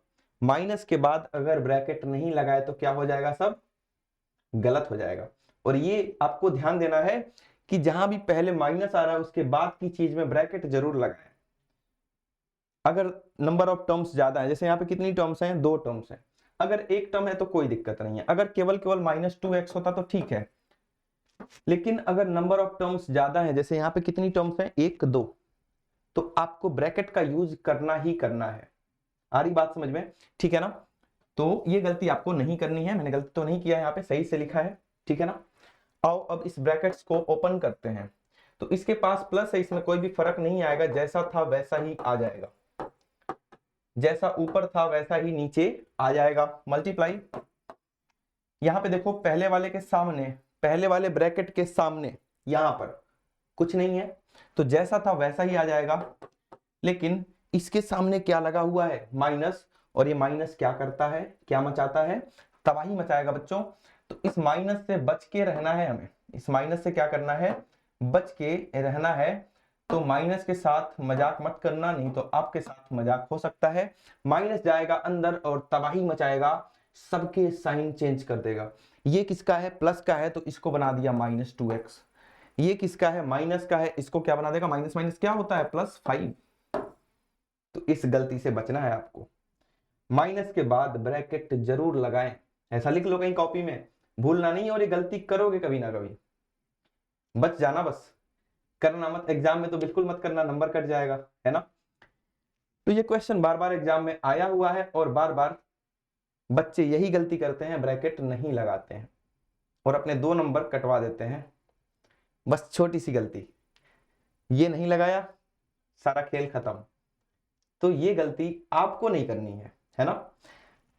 S1: माइनस के बाद अगर ब्रैकेट नहीं लगाए तो क्या हो जाएगा, सब गलत हो जाएगा। और ये आपको ध्यान देना है कि जहां भी पहले माइनस आ रहा है उसके बाद की चीज में ब्रैकेट जरूर लगाएं। अगर नंबर ऑफ टर्म्स ज्यादा है, जैसे यहाँ पे कितनी टर्म्स हैं, 2 टर्म्स हैं, अगर एक टर्म है तो कोई दिक्कत नहीं है, अगर केवल केवल माइनस 2x होता तो ठीक है। लेकिन अगर नंबर ऑफ टर्म्स ज्यादा है, जैसे यहाँ पे कितनी टर्म्स हैं, 1 2, तो आपको ब्रैकेट का यूज करना ही करना है। आ रही बात समझ में, ठीक है ना। तो ये गलती आपको नहीं करनी है, मैंने गलती तो नहीं किया, यहाँ पे सही से लिखा है, ठीक है ना। आओ अब इस ब्रैकेट्स को ओपन करते हैं। तो इसके पास प्लस है, इसमें कोई भी फर्क नहीं आएगा, जैसा था वैसा ही आ जाएगा, जैसा ऊपर था वैसा ही नीचे आ जाएगा। मल्टीप्लाई, यहां पे देखो पहले वाले के सामने, पहले वाले ब्रैकेट के सामने यहां पर कुछ नहीं है, तो जैसा था वैसा ही आ जाएगा। लेकिन इसके सामने क्या लगा हुआ है, माइनस, और ये माइनस क्या करता है, क्या मचाता है, तबाही मचाएगा बच्चों। तो इस माइनस से बच के रहना है हमें, इस माइनस से क्या करना है, बच के रहना है। तो माइनस के साथ मजाक मत करना, नहीं तो आपके साथ मजाक हो सकता है। माइनस जाएगा अंदर और तबाही मचाएगा, सबके साइन चेंज कर देगा। ये किसका है, प्लस का है, तो इसको बना दिया -2x। ये किसका है, माइनस का है, इसको क्या बना देगा, माइनस माइनस क्या होता है, +5। तो इस गलती से बचना है आपको। माइनस के बाद ब्रैकेट जरूर लगाएं, ऐसा लिख लो कहीं कॉपी में, भूलना नहीं, और ये गलती करोगे कभी ना कभी, बच जाना बस, करना मत, एग्जाम में तो बिल्कुल मत करना, नंबर कट जाएगा, है ना। तो ये क्वेश्चन बार बार एग्जाम में आया हुआ है और बार बार बच्चे यही गलती करते हैं, ब्रैकेट नहीं लगाते हैं और अपने 2 नंबर कटवा देते हैं। बस छोटी सी गलती, ये नहीं लगाया, सारा खेल खत्म। तो ये गलती आपको नहीं करनी है ना।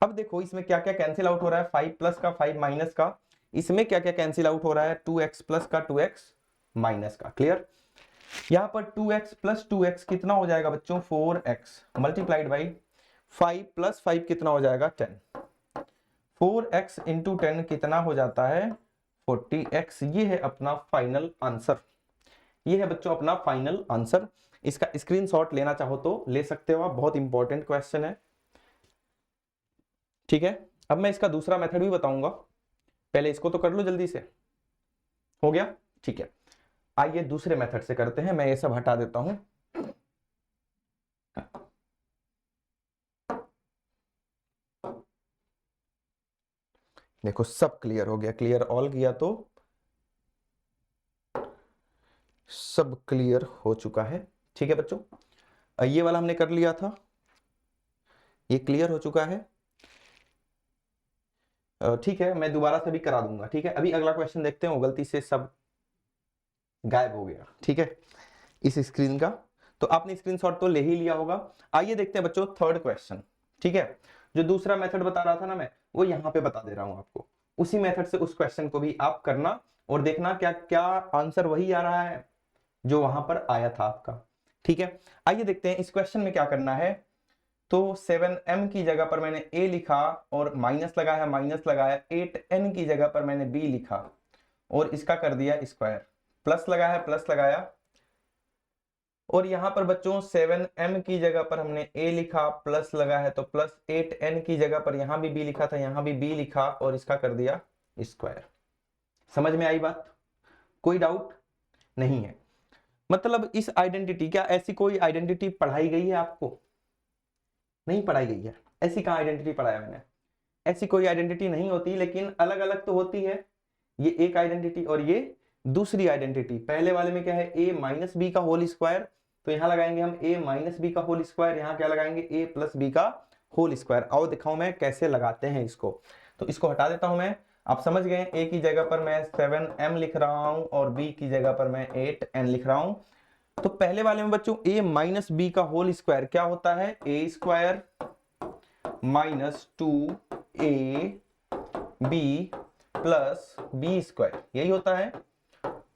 S1: अब देखो इसमें क्या क्या कैंसिल आउट हो रहा है, 5 प्लस का 5 माइनस का, इसमें क्या क्या कैंसिल आउट हो रहा है, 2x प्लस का 2x माइनस का। क्लियर। यहां पर 2x प्लस 2x कितना हो जाएगा बच्चों, 4x मल्टीप्लाइड बाई 5 प्लस 5 कितना हो जाएगा, 10। 4x इंटू 10 कितना हो जाता है, 40x। ये है अपना फाइनल आंसर, ये है बच्चों अपना फाइनल आंसर। इसका स्क्रीनशॉट लेना चाहो तो ले सकते हो आप, बहुत इंपॉर्टेंट क्वेश्चन है। ठीक है, अब मैं इसका दूसरा मेथड भी बताऊंगा, पहले इसको तो कर लो जल्दी से। हो गया, ठीक है। आइए दूसरे मेथड से करते हैं, मैं ये सब हटा देता हूं। देखो सब क्लियर हो गया, क्लियर ऑल किया तो सब क्लियर हो चुका है। ठीक है बच्चों, ये वाला हमने कर लिया था, ये क्लियर हो चुका है। ठीक है, मैं दोबारा से भी करा दूंगा। ठीक है, अभी अगला क्वेश्चन देखते हैं, वो गलती से सब गायब हो गया। ठीक है, इस स्क्रीन का तो आपने स्क्रीनशॉट तो ले ही लिया होगा। आइए देखते हैं बच्चों थर्ड क्वेश्चन। ठीक है, जो दूसरा मेथड बता रहा था ना मैं, वो यहाँ पे बता दे रहा हूं आपको, उसी मेथड से उस क्वेश्चन को भी आप करना और देखना क्या क्या आंसर वही आ रहा है जो वहां पर आया था आपका। ठीक है, आइए देखते हैं इस क्वेश्चन में क्या करना है। तो 7m की जगह पर मैंने a लिखा और माइनस लगाया, माइनस लगाया, 8n की जगह पर मैंने b लिखा और इसका कर दिया स्क्वायर, प्लस लगाया, प्लस लगाया, और यहां पर बच्चों 7m की जगह पर हमने a लिखा, प्लस लगा है तो प्लस, 8n की जगह पर यहां भी b लिखा था, यहां भी b लिखा और इसका कर दिया स्क्वायर। समझ में आई बात, कोई डाउट नहीं है। मतलब इस आइडेंटिटी, क्या ऐसी कोई आइडेंटिटी पढ़ाई गई है आपको, नहीं पढ़ाई गई है, ऐसी कहां आइडेंटिटी पढ़ाया मैंने, ऐसी कोई आइडेंटिटी नहीं होती, लेकिन अलग अलग तो होती है। ये एक आइडेंटिटी और ये दूसरी आइडेंटिटी। पहले वाले में क्या है, a माइनस बी का होल स्क्वायर, तो यहां लगाएंगे हम a माइनस बी का होल स्क्वायर, यहां क्या लगाएंगे a प्लस बी का होल स्क्वायर। आओ दिखाऊं मैं कैसे लगाते हैं इसको। तो इसको हटा देता हूं मैं, आप समझ गए, a की जगह पर मैं 7m लिख रहा हूं और b की जगह पर मैं 8n लिख रहा हूं। तो पहले वाले में बच्चों a माइनस बी का होल स्क्वायर क्या होता है, a square minus 2ab plus B square, यही होता है।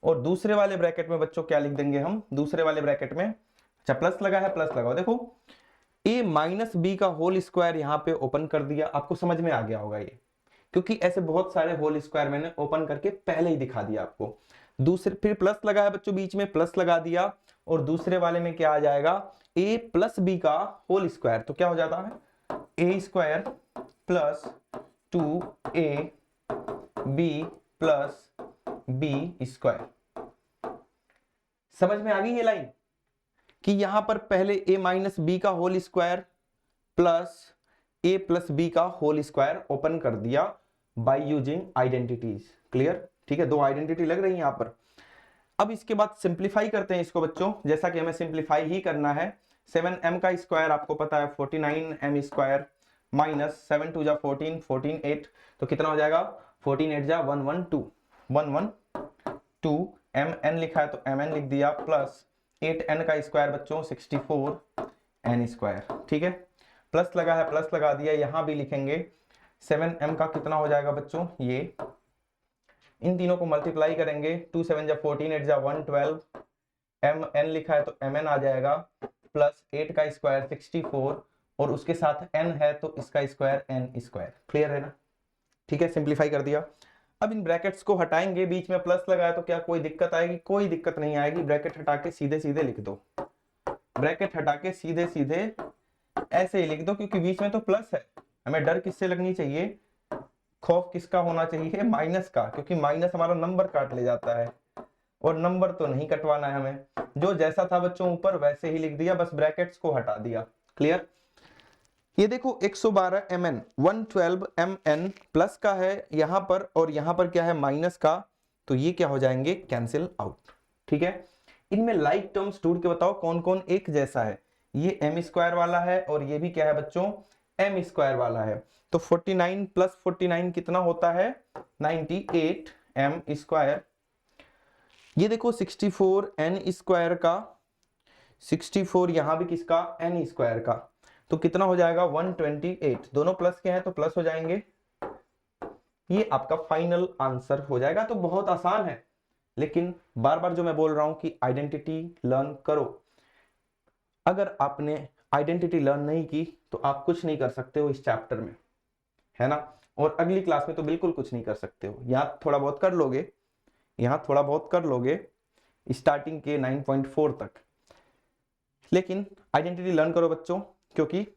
S1: और दूसरे वाले ब्रैकेट में बच्चों क्या लिख देंगे हम, दूसरे वाले ब्रैकेट में, अच्छा प्लस लगा है, प्लस लगाओ, देखो a माइनस बी का होल स्क्वायर यहां पे ओपन कर दिया, आपको समझ में आ गया होगा ये, क्योंकि ऐसे बहुत सारे होल स्क्वायर मैंने ओपन करके पहले ही दिखा दिया आपको। दूसरे फिर प्लस लगा है बच्चों, बीच में प्लस लगा दिया, और दूसरे वाले में क्या आ जाएगा, a प्लस बी का होल स्क्वायर, तो क्या हो जाता है a square plus 2ab plus B square. समझ में आ गई ये लाइन, कि यहां पर पहले a माइनस बी का whole square plus a plus B का होल स्क्वायर ओपन कर दिया बाय यूजिंग आइडेंटिटीज। क्लियर, ठीक है, दो आइडेंटिटी लग रही है यहां पर। अब इसके बाद सिंप्लीफाई करते हैं इसको बच्चों, जैसा कि हमें सिंप्लीफाई ही करना है। 7m का स्क्वायर आपको पता है 49m स्क्वायर माइनस 7 2 जा 14, 14 8, तो कितना हो जाएगा, 14 8 जा 112, 112, mn लिखा है तो mn लिख दिया, प्लस 8n का स्क्वायर बच्चों 64n स्क्वायर। ठीक है, प्लस लगा है, प्लस लगा दिया, यहां भी लिखेंगे 7m का कितना हो जाएगा बच्चों, ये इन तीनों को मल्टीप्लाई करेंगे, 2 7 जा 14, 8 जा 112, एम एन लिखा है तो एम एन आ जाएगा, प्लस 8 का स्क्वायर 64 और उसके साथ n है तो इसका स्क्वायर n स्क्वायर। क्लियर है ना? ठीक है, सिंप्लीफाई कर दिया। अब इन ब्रैकेट्स को हटाएंगे, बीच में प्लस लगाया तो क्या कोई दिक्कत आएगी? कोई दिक्कत नहीं आएगी। ब्रैकेट हटा के सीधे सीधे लिख दो, ब्रैकेट हटा के सीधे सीधे ऐसे ही लिख दो, क्योंकि बीच में तो प्लस है। हमें डर किससे लगनी चाहिए, खौफ किसका होना चाहिए? माइनस का, क्योंकि माइनस हमारा नंबर काट ले जाता है और नंबर तो नहीं कटवाना है हमें। जो जैसा था बच्चों ऊपर वैसे ही लिख दिया, बस ब्रैकेट्स को हटा दिया। क्लियर? ये देखो 112 mn 112 mn प्लस का है यहां पर और यहां पर क्या है माइनस का, तो ये क्या हो जाएंगे? Cancel out. ठीक है, इनमें लाइक टर्म्स ढूंढ के बताओ कौन कौन एक जैसा है। ये m स्क्वायर वाला है और ये भी क्या है बच्चों? m स्क्वायर वाला है। तो 49 प्लस 49 कितना होता है? 98 m स्क्वायर। ये देखो 64 n स्क्वायर का, 64 यहां भी किसका? n स्क्वायर का, तो कितना हो जाएगा? 128। दोनों प्लस के हैं तो प्लस हो जाएंगे। ये आपका फाइनल आंसर हो जाएगा। तो बहुत आसान है, लेकिन बार बार जो मैं बोल रहा हूं कि आइडेंटिटी लर्न करो। अगर आपने आइडेंटिटी लर्न नहीं की तो आप कुछ नहीं कर सकते हो इस चैप्टर में, है ना? और अगली क्लास में तो बिल्कुल कुछ नहीं कर सकते हो। यहां थोड़ा बहुत कर लोगे, यहां थोड़ा बहुत कर लोगे स्टार्टिंग के 9.4 तक, लेकिन आइडेंटिटी लर्न करो बच्चों, क्योंकि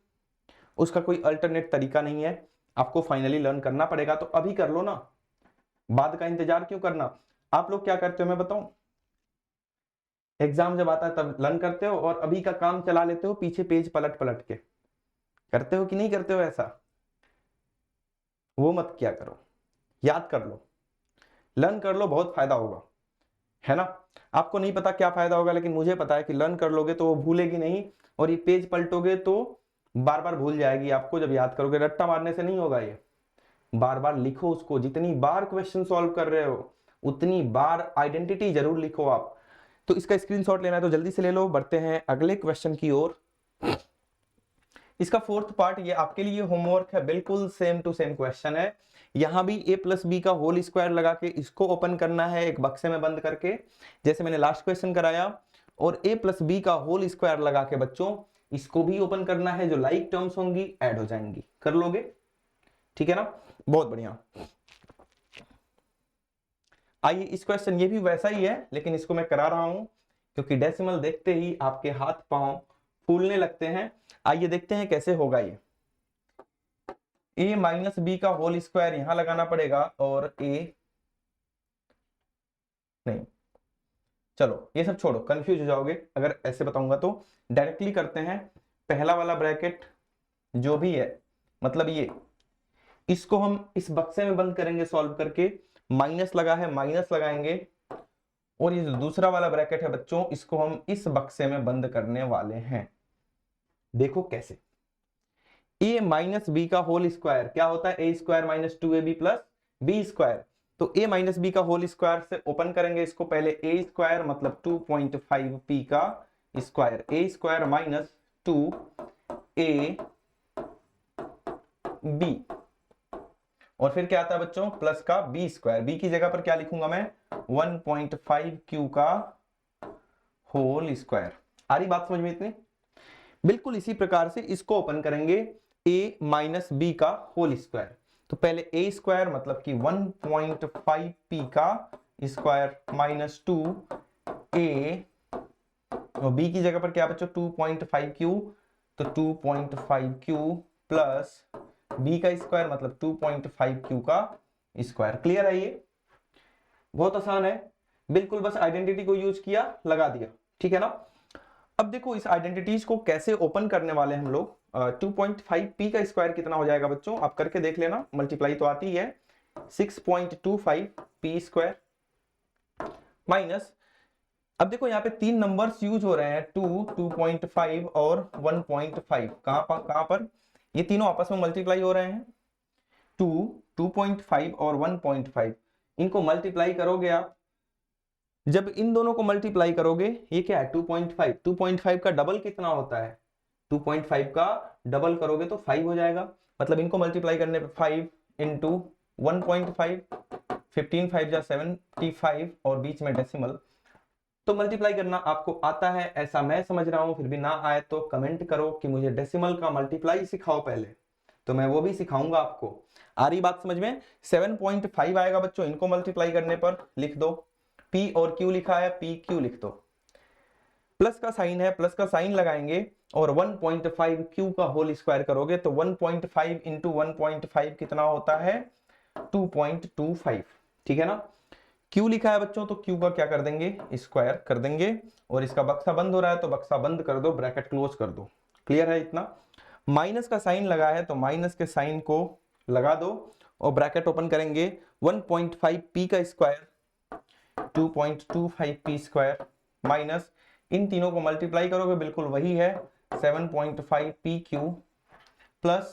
S1: उसका कोई अल्टरनेट तरीका नहीं है। आपको फाइनली लर्न करना पड़ेगा, तो अभी कर लो ना, बाद का इंतजार क्यों करना? आप लोग क्या करते हो मैं बताऊं? एग्जाम जब आता है तब लर्न करते हो और अभी का काम चला लेते हो, पीछे पेज पलट पलट के। करते हो कि नहीं करते हो ऐसा? वो मत क्या करो, याद कर लो, लर्न कर लो, बहुत फायदा होगा, है ना? आपको नहीं पता क्या फायदा होगा, लेकिन मुझे पता है कि लर्न कर लोगे तो वो भूलेगी नहीं, और ये पेज पलटोगे तो बार बार भूल जाएगी आपको। जब याद करोगे, रट्टा मारने से नहीं होगा ये, बार बार लिखो उसको। जितनी बार क्वेश्चन सॉल्व कर रहे हो उतनी बार आइडेंटिटी जरूर लिखो आप। तो इसका स्क्रीनशॉट लेना है तो जल्दी से ले लो। बढ़ते हैं अगले क्वेश्चन की ओर। इसका फोर्थ पार्ट ये आपके लिए होमवर्क है, बिल्कुल सेम टू सेम क्वेश्चन है। यहां भी a प्लस बी का होल स्क्वायर लगा के इसको ओपन करना है एक बक्से में बंद करके, जैसे मैंने लास्ट क्वेश्चन कराया। और a प्लस बी का होल स्क्वायर लगा के बच्चों इसको भी ओपन करना है। जो लाइक टर्म्स होंगी ऐड हो जाएंगी। कर लोगे? ठीक है ना? बहुत बढ़िया। आइए, इस क्वेश्चन ये भी वैसा ही है, लेकिन इसको मैं करा रहा हूं क्योंकि डेसिमल देखते ही आपके हाथ पांव फूलने लगते हैं। आइए देखते हैं कैसे होगा ये। a माइनस बी का होल स्क्वायर यहां लगाना पड़ेगा, और a नहीं, चलो ये सब छोड़ो, कंफ्यूज हो जाओगे अगर ऐसे बताऊंगा तो। डायरेक्टली करते हैं। पहला वाला ब्रैकेट जो भी है, मतलब ये, इसको हम इस बक्से में बंद करेंगे सॉल्व करके। माइनस लगा है, माइनस लगाएंगे। और ये जो दूसरा वाला ब्रैकेट है बच्चों, इसको हम इस बक्से में बंद करने वाले हैं। देखो कैसे। a माइनस बी का होल स्क्वायर क्या होता है? A square minus 2ab plus B square. तो a माइनस बी का होल स्क्वायर से ओपन करेंगे इसको। पहले a स्क्वायर मतलब 2.5p का square, a square minus 2ab, और फिर क्या आता है बच्चों? प्लस का b स्क्वायर। b की जगह पर क्या लिखूंगा मैं? 1.5q का होल स्क्वायर। आ रही बात समझ में इतनी? बिल्कुल इसी प्रकार से इसको ओपन करेंगे, a माइनस बी का होल स्क्वायर। तो पहले a स्क्वायर मतलब कि 1.5p का स्क्वायर माइनस 2a, और b की जगह पर क्या बच्चों? 2.5q, तो 2.5q प्लस b का स्क्वायर मतलब 2.5q का स्क्वायर। क्लियर है? ये बहुत आसान है, बिल्कुल बस आइडेंटिटी को यूज किया, लगा दिया। ठीक है ना? अब देखो इस आइडेंटिटीज को कैसे ओपन करने वाले हम लोग। 2.5p का स्क्वायर कितना हो जाएगा बच्चों? आप करके देख लेना, मल्टीप्लाई तो आती है। 6.25p स्क्वायर माइनस, अब देखो यहाँ पे तीन नंबर्स यूज हो रहे हैं, 2, 2.5 और 1.5। कहां पर? ये तीनों आपस में मल्टीप्लाई हो रहे हैं। 2, 2.5 और 1.5, इनको मल्टीप्लाई करोगे आप। जब इन दोनों को मल्टीप्लाई करोगे, ये क्या है? 2.5। 2.5 का डबल कितना होता है? 2.5 का डबल करोगे तो 5 हो जाएगा। मतलब इनको मल्टीप्लाई करने पे 5 इंटू 1.5, 15 5 जा 75, और बीच में डेसिमल। तो मल्टीप्लाई करना आपको आता है ऐसा मैं समझ रहा हूं, फिर भी ना आए तो कमेंट करो कि मुझे डेसिमल का मल्टीप्लाई सिखाओ पहले, तो मैं वो भी सिखाऊंगा आपको। आ रही बात समझ में? 7.5 आएगा बच्चों, इनको मल्टीप्लाई करने पर लिख दो, P और Q लिखा है, P Q लिख दो, प्लस का साइन है, प्लस का साइन लगाएंगे और 1.5 Q का होल स्क्वायर करोगे तो 1.5 इंटू 1.5 कितना होता है? 2.25, ठीक है ना। Q लिखा है बच्चों, तो Q का क्या कर देंगे? स्क्वायर कर देंगे, और इसका बक्सा बंद हो रहा है तो बक्सा बंद कर दो, ब्रैकेट क्लोज कर दो। क्लियर है इतना? माइनस का साइन लगा है तो माइनस के साइन को लगा दो और ब्रैकेट ओपन करेंगे, 1.5 P का स्क्वायर 2.25 P स्क्वायर माइनस इन तीनों को मल्टीप्लाई करोगे बिल्कुल वही है 7.5 PQ प्लस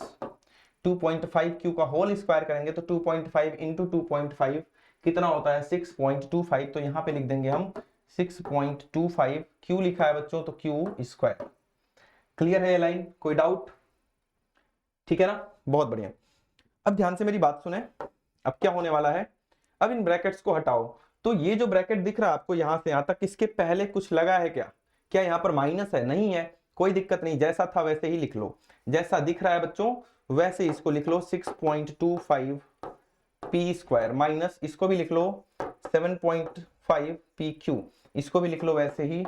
S1: 2.5 Q का होल स्क्वायर करेंगे तो 2.5 इंटू 2.5 कितना होता है? 6.25, तो यहां पे लिख देंगे हम 6.25। Q लिखा है बच्चों तो Q स्क्वायर। क्लियर है ये लाइन? कोई डाउट? ठीक है ना, बहुत बढ़िया। अब ध्यान से मेरी बात सुने, अब क्या होने वाला है, अब इन ब्रैकेट्स को हटाओ, तो ये जो ब्रैकेट दिख रहा है आपको यहां से यहां तक, इसके पहले कुछ लगा है क्या? क्या यहां पर माइनस है? नहीं है, कोई दिक्कत नहीं, जैसा था वैसे ही लिख लो, जैसा दिख रहा है बच्चों वैसे इसको लिख लो, 6.25 P स्क्वायर माइनस इसको भी लिख लो 7.5 PQ, इसको भी लिख लो वैसे ही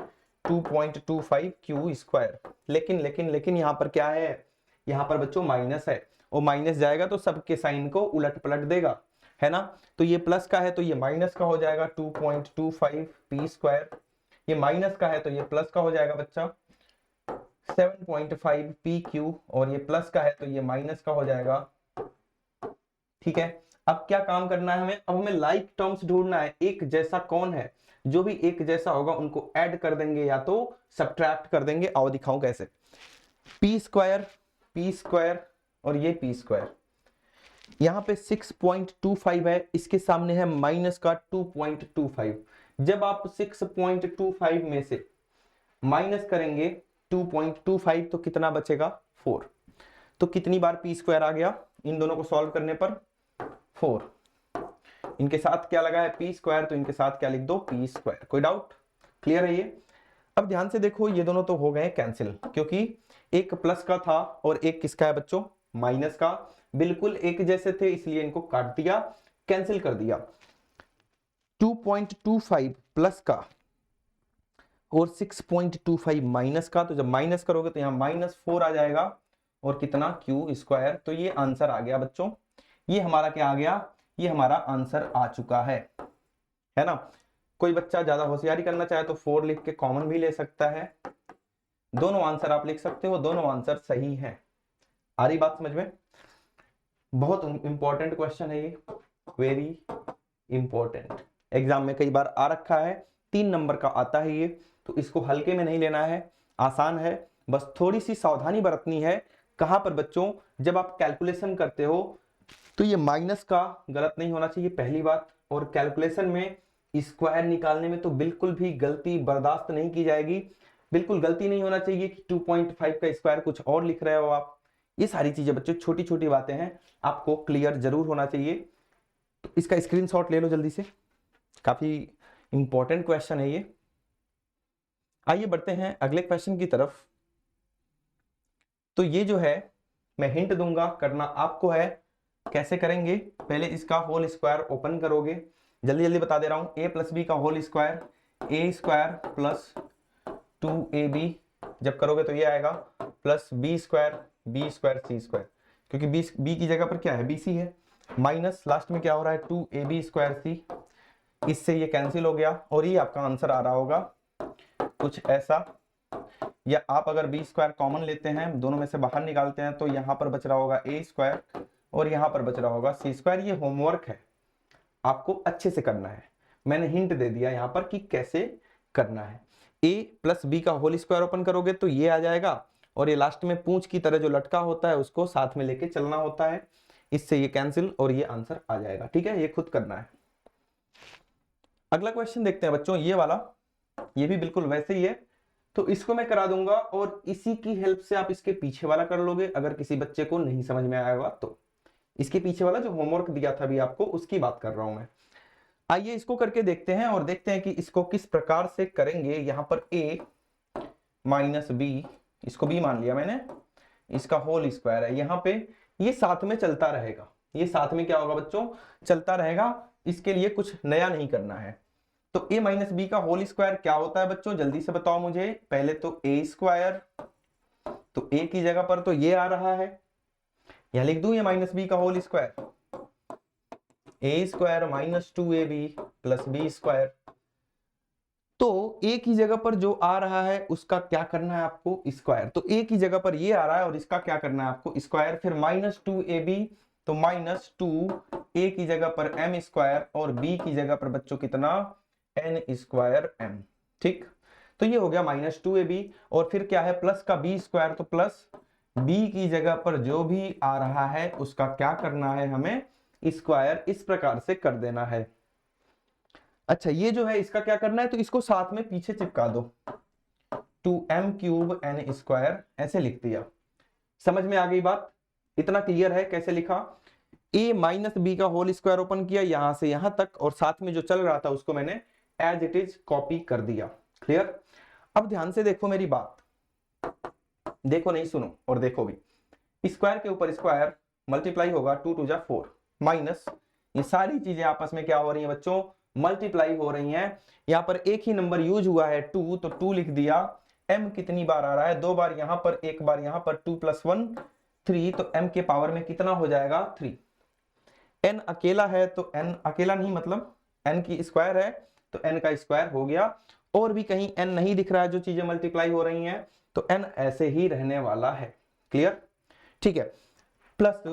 S1: 2.25 Q स्क्वायर। लेकिन लेकिन लेकिन यहां पर क्या है? यहां पर बच्चों माइनस है, और माइनस जाएगा तो सबके साइन को उलट पलट देगा, है ना। तो ये प्लस का है तो ये माइनस का हो जाएगा 2.25 P स्क्वायर, ये माइनस का है तो ये प्लस का हो जाएगा बच्चा 7.5 PQ, और ये प्लस का है तो ये माइनस का हो जाएगा। ठीक है, अब क्या काम करना है हमें? अब हमें लाइक टर्म्स ढूंढना है, एक जैसा कौन है, जो भी एक जैसा होगा उनको ऐड कर देंगे या तो सब्ट्रैक्ट कर देंगे। आओ दिखाऊं कैसे। P स्क्वायर और ये P स्क्वायर, यहां पे 6.25 है, इसके सामने है माइनस का 2.25। जब आप 6.25 में से माइनस करेंगे 2.25 तो कितना बचेगा? 4। तो कितनी बार P स्क्वायर आ गया इन दोनों को सॉल्व करने पर? 4। इनके साथ क्या लगा है? P स्क्वायर, तो इनके साथ क्या लिख दो? P square. कोई डाउट? क्लियर है ये? अब ध्यान से देखो, ये दोनों तो हो गए कैंसिल, क्योंकि एक प्लस का था और एक किसका है बच्चों? माइनस का, बिल्कुल एक जैसे थे इसलिए इनको काट दिया, कैंसिल कर दिया। 2.25 प्लस का और 6.25 माइनस का, तो जब माइनस करोगे तो यहां -4 आ जाएगा, और कितना? Q square. तो ये आंसर आ गया बच्चों, ये हमारा क्या आ गया? ये हमारा आंसर आ चुका है ना। कोई बच्चा ज्यादा होशियारी करना चाहे तो 4 लिख के कॉमन भी ले सकता है, दोनों आंसर आप लिख सकते हो, दोनों आंसर सही है। आ रही बात समझ में? बहुत इंपॉर्टेंट क्वेश्चन है ये, वेरी इंपॉर्टेंट, एग्जाम में कई बार आ रखा है, 3 नंबर का आता है ये, तो इसको हल्के में नहीं लेना है, आसान है, बस थोड़ी सी सावधानी बरतनी है। कहां पर बच्चों? जब आप कैलकुलेशन करते हो तो ये माइनस का गलत नहीं होना चाहिए पहली बात, और कैलकुलेशन में स्क्वायर निकालने में तो बिल्कुल भी गलती बर्दाश्त नहीं की जाएगी, बिल्कुल गलती नहीं होना चाहिए कि 2.5 का स्क्वायर कुछ और लिख रहे हो आप। ये सारी चीजें बच्चों छोटी छोटी बातें हैं, आपको क्लियर जरूर होना चाहिए। तो इसका स्क्रीनशॉट ले लो जल्दी से, काफी इंपॉर्टेंट क्वेश्चन है ये। आइए बढ़ते हैं अगले क्वेश्चन की तरफ। तो ये जो है मैं हिंट दूंगा, करना आपको है। कैसे करेंगे? पहले इसका होल स्क्वायर ओपन करोगे, जल्दी जल्दी बता दे रहा हूं, a प्लस बी का whole square, a square plus 2ab, जब करोगे तो ये आएगा plus b square c square, क्योंकि b की जगह पर क्या है? bc है, माइनस लास्ट में क्या हो रहा है? 2ab स्क्वायर c, इससे ये कैंसिल हो गया, और ये आपका आंसर आ रहा होगा कुछ ऐसा। या आप अगर b स्क्वायर कॉमन लेते हैं, दोनों में से बाहर निकालते हैं, तो यहां पर बच रहा होगा a स्क्वायर और यहां पर बच रहा होगा c स्क्वायर। ये होमवर्क है, आपको अच्छे से करना है, मैंने हिंट दे दिया यहां पर कि कैसे करना है। a प्लस बी का होल स्क्वायर ओपन करोगे तो ये आ जाएगा, और ये लास्ट में पूंछ की तरह जो लटका होता है उसको साथ में लेके चलना होता है, इससे ये कैंसिल और ये आंसर आ जाएगा। ठीक है, ये खुद करना है। अगला क्वेश्चन देखते हैं बच्चों, ये वाला, ये भी बिल्कुल वैसे ही है, तो इसको मैं करा दूंगा और इसी की हेल्प से आप इसके पीछे वाला कर लोगे, अगर किसी बच्चे को नहीं समझ में आएगा तो। इसके पीछे वाला जो होमवर्क दिया था अभी आपको, उसकी बात कर रहा हूं मैं। आइए इसको करके देखते हैं और देखते हैं कि इसको किस प्रकार से करेंगे। यहां पर a माइनस बी, इसको b मान लिया मैंने, इसका होल स्क्वायर है। यहाँ पे ये साथ में चलता रहेगा, ये साथ में क्या होगा बच्चों, चलता रहेगा। इसके लिए कुछ नया नहीं करना है। तो a माइनस बी का होल स्क्वायर क्या होता है बच्चों, जल्दी से बताओ मुझे। पहले तो a स्क्वायर, तो a की जगह पर तो ये आ रहा है, यहां लिख दूं ये माइनस बी का whole square, a square minus 2ab plus B square. तो a की जगह पर जो आ रहा है उसका क्या करना है आपको, स्क्वायर। तो a की जगह पर ये आ रहा है और इसका क्या करना है आपको, स्क्वायर। फिर माइनस 2ab, तो माइनस 2 a की जगह पर m स्क्वायर और b की जगह पर बच्चों कितना, n स्क्वायर m। ठीक, तो ये हो गया माइनस 2ab। और फिर क्या है, प्लस का b स्क्वायर, तो प्लस b की जगह पर जो भी आ रहा है उसका क्या करना है, हमें स्क्वायर इस प्रकार से कर देना है। अच्छा, ये जो है इसका क्या करना है, तो इसको साथ में पीछे चिपका दो, 2m क्यूब n स्क्वायर, ऐसे लिख दिया। समझ में आ गई बात, इतना क्लियर है कैसे लिखा। a माइनस बी का होल स्क्वायर ओपन किया यहां से यहां तक, और साथ में जो चल रहा था उसको मैंने एज इट इज कॉपी कर दिया। क्लियर। अब ध्यान से देखो मेरी बात, देखो नहीं सुनो और देखो भी। स्क्वायर के ऊपर स्क्वायर मल्टीप्लाई होगा, 2 2 जा 4, माइनस ये सारी चीजें आपस में क्या हो रही हैं बच्चों, मल्टीप्लाई हो रही हैं। यहां पर एक ही नंबर यूज हुआ है 2, तो 2 लिख दिया। m कितनी बार आ रहा है, 2 बार यहां पर, एक बार यहां पर, 2 + 1 3, तो m के पावर में कितना हो जाएगा, 3। n अकेला है तो n अकेला नहीं, मतलब n की स्क्वायर है तो n का स्क्वायर हो गया। और भी कहीं n नहीं दिख रहा है जो चीजें मल्टीप्लाई हो रही हैं, तो n ऐसे ही रहने वाला है। क्लियर, ठीक है। प्लस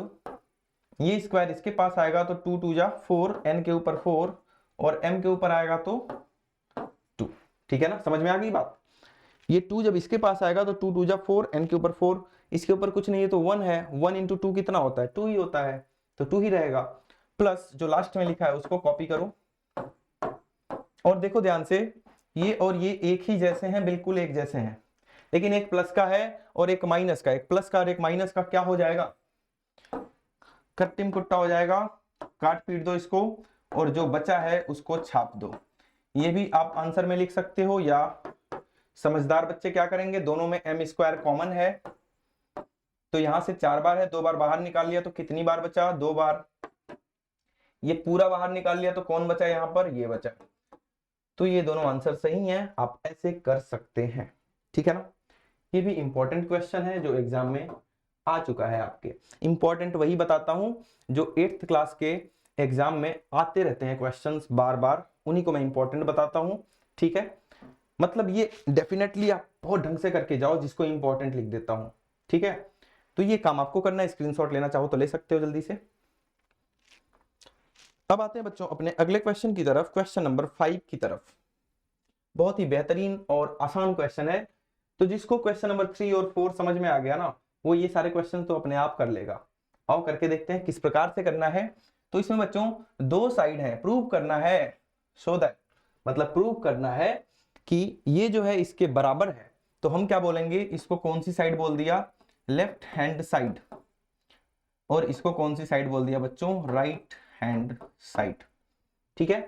S1: ये स्क्वायर इसके पास आएगा तो 2 2 जा 4, n के ऊपर 4 और m के ऊपर आएगा तो 2। ठीक है ना, समझ में आ गई बात। ये 2 जब इसके पास आएगा तो 2 2 जा 4, n के ऊपर 4, इसके ऊपर कुछ नहीं है तो 1 है, 1 × 2 कितना होता है, 2 ही होता है, तो 2 ही रहेगा। प्लस जो लास्ट में लिखा है उसको कॉपी करो और देखो ध्यान से, ये और ये एक ही जैसे हैं, बिल्कुल एक जैसे हैं, लेकिन एक प्लस का है और एक माइनस का, एक प्लस का और एक माइनस का क्या हो जाएगा, कट्टिम कुट्टा हो जाएगा। काट पीट दो इसको और जो बचा है उसको छाप दो। ये भी आप आंसर में लिख सकते हो, या समझदार बच्चे क्या करेंगे, दोनों में m स्क्वायर कॉमन है तो यहां से 4 बार है, 2 बार बाहर निकाल लिया तो कितनी बार बचा, 2 बार। ये पूरा बाहर निकाल लिया तो कौन बचा यहाँ पर, ये बचा। तो ये दोनों आंसर सही हैं, आप ऐसे कर सकते हैं। ठीक है ना, ये भी इंपॉर्टेंट क्वेश्चन है जो एग्जाम में आ चुका है आपके। इंपॉर्टेंट वही बताता हूं जो 8th क्लास के एग्जाम में आते रहते हैं क्वेश्चंस बार बार, उन्हीं को मैं इंपॉर्टेंट बताता हूं। ठीक है, मतलब ये डेफिनेटली आप बहुत ढंग से करके जाओ, जिसको इंपॉर्टेंट लिख देता हूं। ठीक है, तो ये काम आपको करना है, स्क्रीनशॉट लेना चाहो तो ले सकते हो जल्दी से। अब आते हैं बच्चों अपने अगले क्वेश्चन की तरफ, क्वेश्चन नंबर 5 की तरफ। बहुत ही बेहतरीन और आसान क्वेश्चन है, तो जिसको क्वेश्चन नंबर 3 और 4 समझ में आ गया ना, वो ये सारे क्वेश्चन तो अपने आप कर लेगा। आओ करके देखते हैं किस प्रकार से करना है। तो इसमें बच्चों 2 साइड है, प्रूव करना है, सो दैट मतलब प्रूव करना है कि ये जो है इसके बराबर है। तो हम क्या बोलेंगे, इसको कौन सी साइड बोल दिया, लेफ्ट हैंड साइड, और इसको कौन सी साइड बोल दिया बच्चों, राइट हैंड साइड। ठीक है,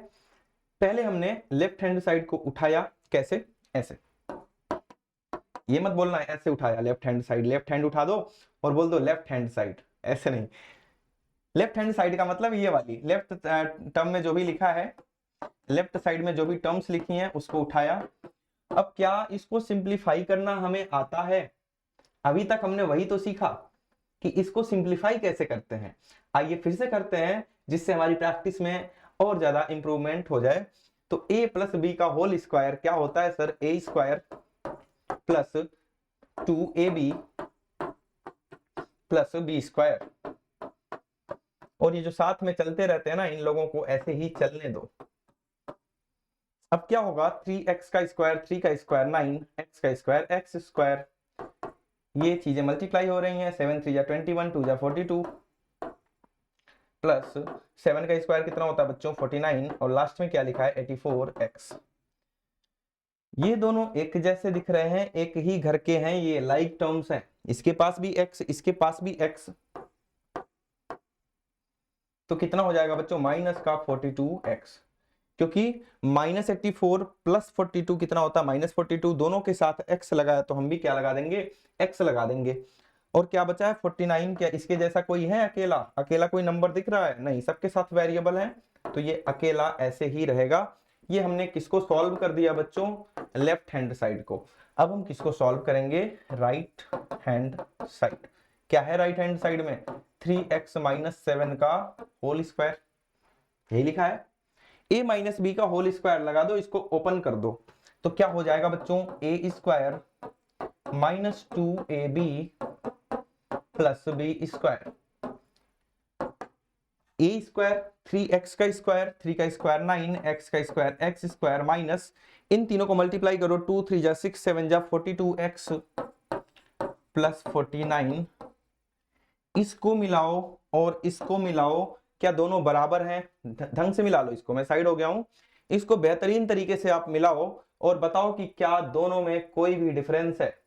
S1: पहले हमने लेफ्ट हैंड साइड को उठाया, कैसे, ऐसे, ये मत बोलना है ऐसे उठाया left hand side, left hand उठा दो और बोल दो लेफ्ट हैंड साइड, ऐसे नहीं। लेफ्ट हैंड साइड का मतलब ये वाली लेफ्ट टर्म में जो भी लिखा है, लेफ्ट साइड में जो भी टर्म्स लिखी हैं उसको उठाया। अब क्या इसको सिंप्लीफाई करना हमें आता है, अभी तक हमने वही तो सीखा कि इसको सिंप्लीफाई कैसे करते हैं। आइए फिर से करते हैं, जिससे हमारी प्रैक्टिस में और ज्यादा इंप्रूवमेंट हो जाए। तो a + b का होल स्क्वायर क्या होता है sir, a square plus 2ab plus b square. और ये जो साथ में चलते रहते हैं ना, इन लोगों को ऐसे ही चलने दो। अब क्या होगा, 3x का स्क्वायर, 3 का स्क्वायर 9, x का स्क्वायर x स्क्वायर, ये चीजें मल्टीप्लाई हो रही हैं, 7 3 जा 21, 2 जा 42 प्लस 7 का स्क्वायर कितना होता है बच्चों, 49, और लास्ट में क्या लिखा है 84x। ये दोनों एक जैसे दिख रहे हैं, एक ही घर के हैं, ये लाइक टर्म्स हैं, इसके पास भी x, इसके पास भी x, तो कितना हो जाएगा बच्चों, माइनस का 42x। क्योंकि -84 प्लस 42 कितना होता है -42, दोनों के साथ x लगाया तो हम भी क्या लगा देंगे, x लगा देंगे। और क्या बचा है 49, क्या इसके जैसा कोई है अकेला, अकेला कोई नंबर दिख रहा है, नहीं, सबके साथ वेरिएबल है, तो ये अकेला ऐसे ही रहेगा। ये हमने किसको सॉल्व कर दिया बच्चों, लेफ्ट हैंड साइड को। अब हम किसको सॉल्व करेंगे, राइट हैंड साइड। क्या है राइट हैंड साइड में, 3x - 7 का होल स्क्वायर, यही लिखा है। a - b का होल स्क्वायर लगा दो, इसको ओपन कर दो, तो क्या हो जाएगा बच्चों, a square -2ab plus b square, a square 3x का स्क्वायर, 3 का स्क्वायर 9, x का स्क्वायर x स्क्वायर माइनस, इन तीनों को मल्टीप्लाई करो, 2 3 जा 6 7 जा 42x प्लस 49, इसको मिलाओ और इसको मिलाओ, क्या दोनों बराबर हैं, ढंग से मिला लो इसको, मैं साइड हो गया हूं, इसको बेहतरीन तरीके से आप मिलाओ और बताओ कि क्या दोनों में कोई भी डिफरेंस है।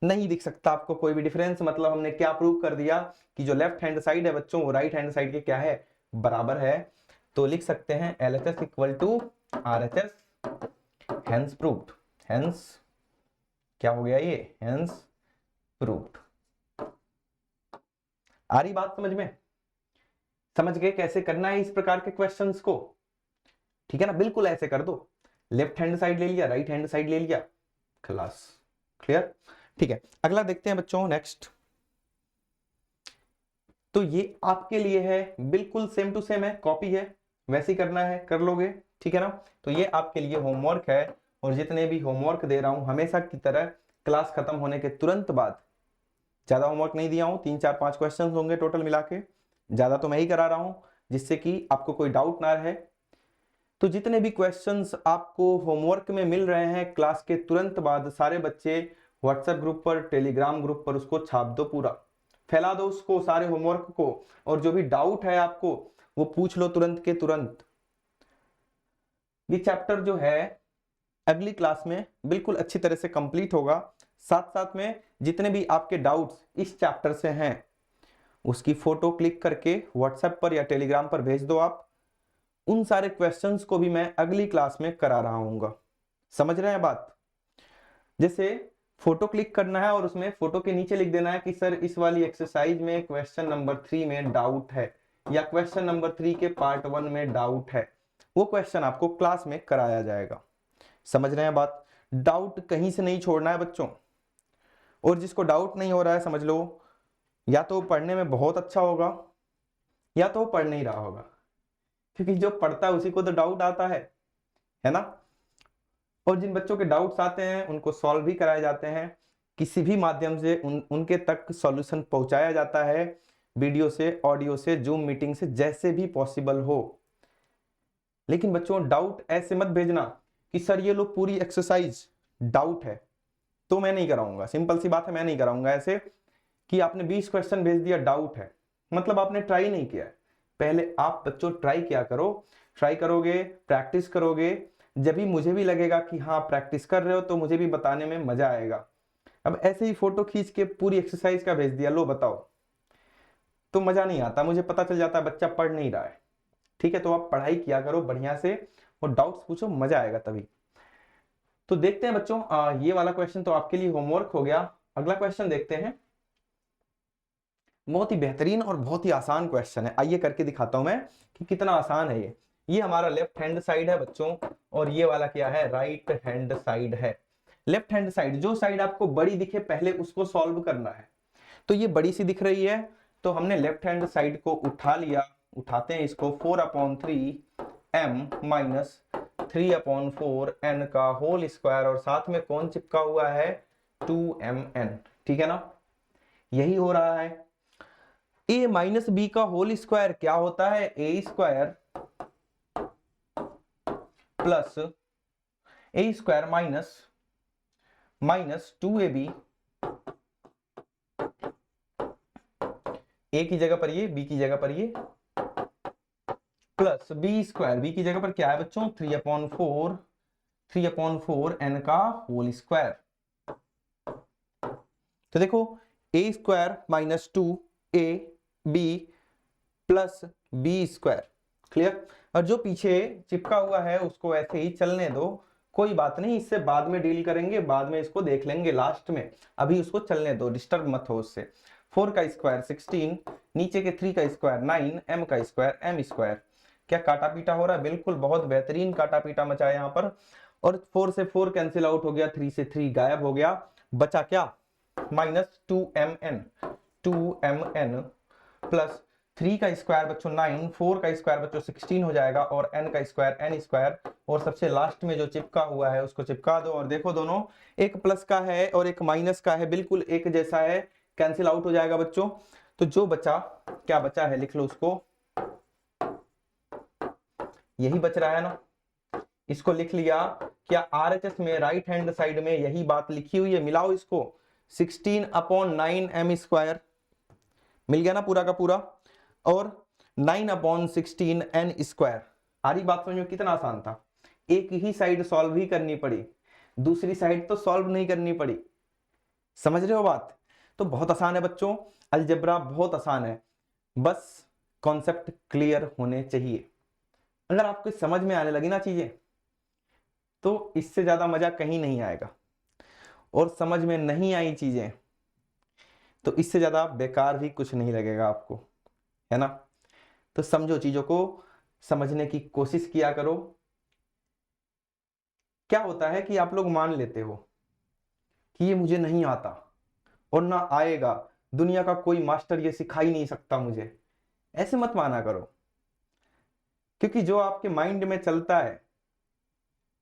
S1: नहीं दिख सकता आपको कोई भी डिफरेंस, मतलब हमने क्या प्रूव कर दिया कि जो लेफ्ट हैंड साइड है बच्चों वो राइट हैंड साइड के क्या है, बराबर है। तो लिख सकते हैं LHS equal to RHS, hence proved, hence क्या हो गया ये, हेंस प्रूव्ड। आ रही बात समझ में, समझ गए कैसे करना है इस प्रकार के क्वेश्चंस को, ठीक है ना, बिल्कुल ऐसे कर दो, लेफ्ट हैंड साइड ले लिया, राइट हैंड साइड ले लिया, खलास, क्लियर, ठीक है। अगला देखते हैं बच्चों, नेक्स्ट। तो ये आपके लिए है, बिल्कुल सेम टू सेम है, कॉपी है, वैसे ही करना है, कर लोगे, ठीक है ना। तो ये आपके लिए होमवर्क है, और जितने भी होमवर्क दे रहा हूं हमेशा की तरह क्लास खत्म होने के तुरंत बाद, ज्यादा होमवर्क नहीं दिया हूं, 3 4 5 क्वेश्चन होंगे टोटल मिला के, ज्यादा तो मैं ही करा रहा हूं जिससे कि आपको कोई डाउट ना रहे। तो जितने भी क्वेश्चंस आपको होमवर्क में मिल रहे हैं क्लास के तुरंत बाद, सारे बच्चे व्हाट्सएप ग्रुप पर, टेलीग्राम ग्रुप पर उसको छाप दो, पूरा फैला दो उसको, सारे होमवर्क को, और जो भी डाउट है आपको वो पूछ लो तुरंत के तुरंत। ये चैप्टर जो है अगली क्लास में बिल्कुल अच्छी तरह से कंप्लीट होगा, साथ साथ में जितने भी आपके डाउट्स इस चैप्टर से हैं उसकी फोटो क्लिक करके व्हाट्सएप पर या टेलीग्राम पर भेज दो आप, उन सारे क्वेश्चंस को भी मैं अगली क्लास में करा रहा हूंगा। समझ रहे हैं बात, जैसे फोटो क्लिक करना है और उसमें फोटो के नीचे लिख देना है कि सर इस वाली एक्सरसाइज में क्वेश्चन नंबर 3 में डाउट है, या क्वेश्चन नंबर 3 के पार्ट 1 में डाउट है, वो क्वेश्चन आपको क्लास में कराया जाएगा। समझ रहे हैं बात, डाउट कहीं से नहीं छोड़ना है बच्चों। और जिसको डाउट नहीं हो रहा है समझ लो, या तो पढ़ने में बहुत अच्छा होगा या तो पढ़ नहीं रहा होगा, क्योंकि जो पढ़ता है उसी को तो डाउट आता है ना। और जिन बच्चों के डाउट्स आते हैं उनको सॉल्व भी कराए जाते हैं, किसी भी माध्यम से उनके तक सॉल्यूशन पहुंचाया जाता है, वीडियो से, ऑडियो से, जूम मीटिंग से, जैसे भी पॉसिबल हो। लेकिन बच्चों डाउट ऐसे मत भेजना कि सर ये लो पूरी एक्सरसाइज डाउट है, तो मैं नहीं कराऊंगा, सिंपल सी बात है, मैं नहीं कराऊंगा ऐसे कि आपने 20 क्वेश्चन भेज दिया डाउट है, मतलब आपने ट्राई नहीं किया है। पहले आप बच्चों ट्राई किया करो, ट्राई करोगे, प्रैक्टिस करोगे, जब भी मुझे भी लगेगा कि हाँ प्रैक्टिस कर रहे हो तो मुझे भी बताने में मजा आएगा। अब ऐसे ही फोटो खींच के पूरी एक्सरसाइज का भेज दिया, लो बताओ, तो मजा नहीं आता, मुझे पता चल जाता है बच्चा पढ़ नहीं रहा है, ठीक है। तो आप पढ़ाई किया करो बढ़िया से और डाउट्स पूछो, मजा आएगा तभी। तो देखते हैं बच्चों, ये वाला क्वेश्चन तो आपके लिए होमवर्क हो गया। अगला क्वेश्चन देखते हैं, बहुत ही बेहतरीन और बहुत ही आसान क्वेश्चन है, आइए करके दिखाता हूं मैं कि कितना आसान है ये हमारा लेफ्ट हैंड साइड है बच्चों, और ये वाला क्या है, राइट हैंड साइड है। लेफ्ट हैंड साइड, जो साइड आपको बड़ी दिखे पहले उसको सॉल्व करना है। तो ये बड़ी सी दिख रही है, तो हमने लेफ्ट हैंड साइड को उठा लिया, उठाते हैं इसको, 4/3m माइनस 3/4n का होल स्क्वायर, और साथ में कौन चिपका हुआ है, 2mn, ठीक है ना, यही हो रहा है। a माइनस बी का होल स्क्वायर क्या होता है, a square plus a square minus 2ab, a की जगह पर ये, b की जगह पर ये, प्लस b स्क्वायर, b की जगह पर क्या है बच्चों, 3/4n का होल स्क्वायर। तो देखो a square minus 2ab plus b square, clear. और जो पीछे चिपका हुआ है उसको ऐसे ही चलने दो, कोई बात नहीं, इससे बाद में डील करेंगे, बाद में इसको देख लेंगे लास्ट में, अभी उसको चलने दो, डिस्टर्ब मत हो उससे। 4 का स्क्वायर 16, नीचे के 3 का स्क्वायर 9, m का स्क्वायर m स्क्वायर। क्या काटा पीटा हो रहा है? बिल्कुल, बहुत बेहतरीन काटा पीटा मचा है यहाँ पर। और 4 से 4 कैंसिल आउट हो गया, 3 से 3 गायब हो गया, बचा क्या? -2mn, 2mn प्लस 3 का स्क्वायर बच्चों 9, 4 का स्क्वायर बच्चों 16 हो जाएगा, और n का स्क्वायर n स्क्वायर, और सबसे लास्ट में जो चिपका हुआ है उसको चिपका दो। और देखो दोनों, एक प्लस का है और एक माइनस का है, बिल्कुल एक जैसा है, कैंसिल आउट हो जाएगा बच्चों। तो जो बचा, क्या बचा है लिख लो उसको, यही बच रहा है ना, इसको लिख लिया। क्या RHS में राइट हैंड साइड में यही बात लिखी हुई है? मिलाओ इसको, 16/9 m स्क्वायर मिल गया ना पूरा का पूरा, और 9/16 n स्क्वायर। आ रही बात समझ में? कितना आसान था, एक ही साइड सॉल्व ही करनी पड़ी, दूसरी साइड तो सॉल्व नहीं करनी पड़ी। समझ रहे हो बात? तो बहुत आसान है बच्चों, अलजेब्रा बहुत आसान है, बस कॉन्सेप्ट क्लियर होने चाहिए। अगर आपको समझ में आने लगी ना चीजें, तो इससे ज्यादा मजा कहीं नहीं आएगा। और समझ में नहीं आई चीजें तो इससे ज्यादा बेकार भी कुछ नहीं लगेगा आपको, है ना? तो समझो, चीजों को समझने की कोशिश किया करो। क्या होता है कि आप लोग मान लेते हो कि ये मुझे नहीं आता और ना आएगा, दुनिया का कोई मास्टर ये सिखा ही नहीं सकता मुझे। ऐसे मत माना करो, क्योंकि जो आपके माइंड में चलता है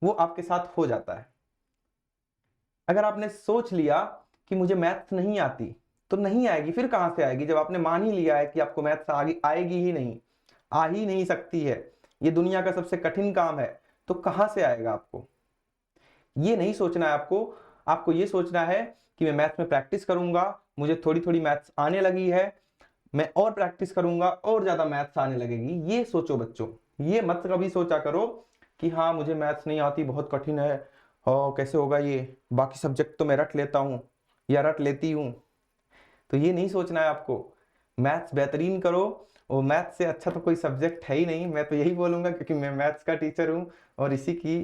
S1: वो आपके साथ हो जाता है। अगर आपने सोच लिया कि मुझे मैथ्स नहीं आती, तो नहीं आएगी, फिर कहां से आएगी? जब आपने मान ही लिया है कि आपको मैथ्स आएगी ही नहीं, आ ही नहीं सकती है, ये दुनिया का सबसे कठिन काम है, तो कहां से आएगा आपको? ये नहीं सोचना है आपको। आपको ये सोचना है कि मैं मैथ्स में प्रैक्टिस करूंगा, मुझे थोड़ी थोड़ी मैथ्स आने लगी है, मैं और प्रैक्टिस करूंगा और ज्यादा मैथ्स आने लगेगी। ये सोचो बच्चों, ये मत कभी सोचा करो कि हाँ मुझे मैथ्स नहीं आती, बहुत कठिन है, और कैसे होगा ये, बाकी सब्जेक्ट तो मैं रट लेता हूँ या रट लेती हूँ। तो ये नहीं सोचना है आपको। मैथ्स बेहतरीन करो, और मैथ्स से अच्छा तो कोई सब्जेक्ट है ही नहीं, मैं तो यही बोलूंगा, क्योंकि मैं मैथ्स का टीचर हूँ और इसी की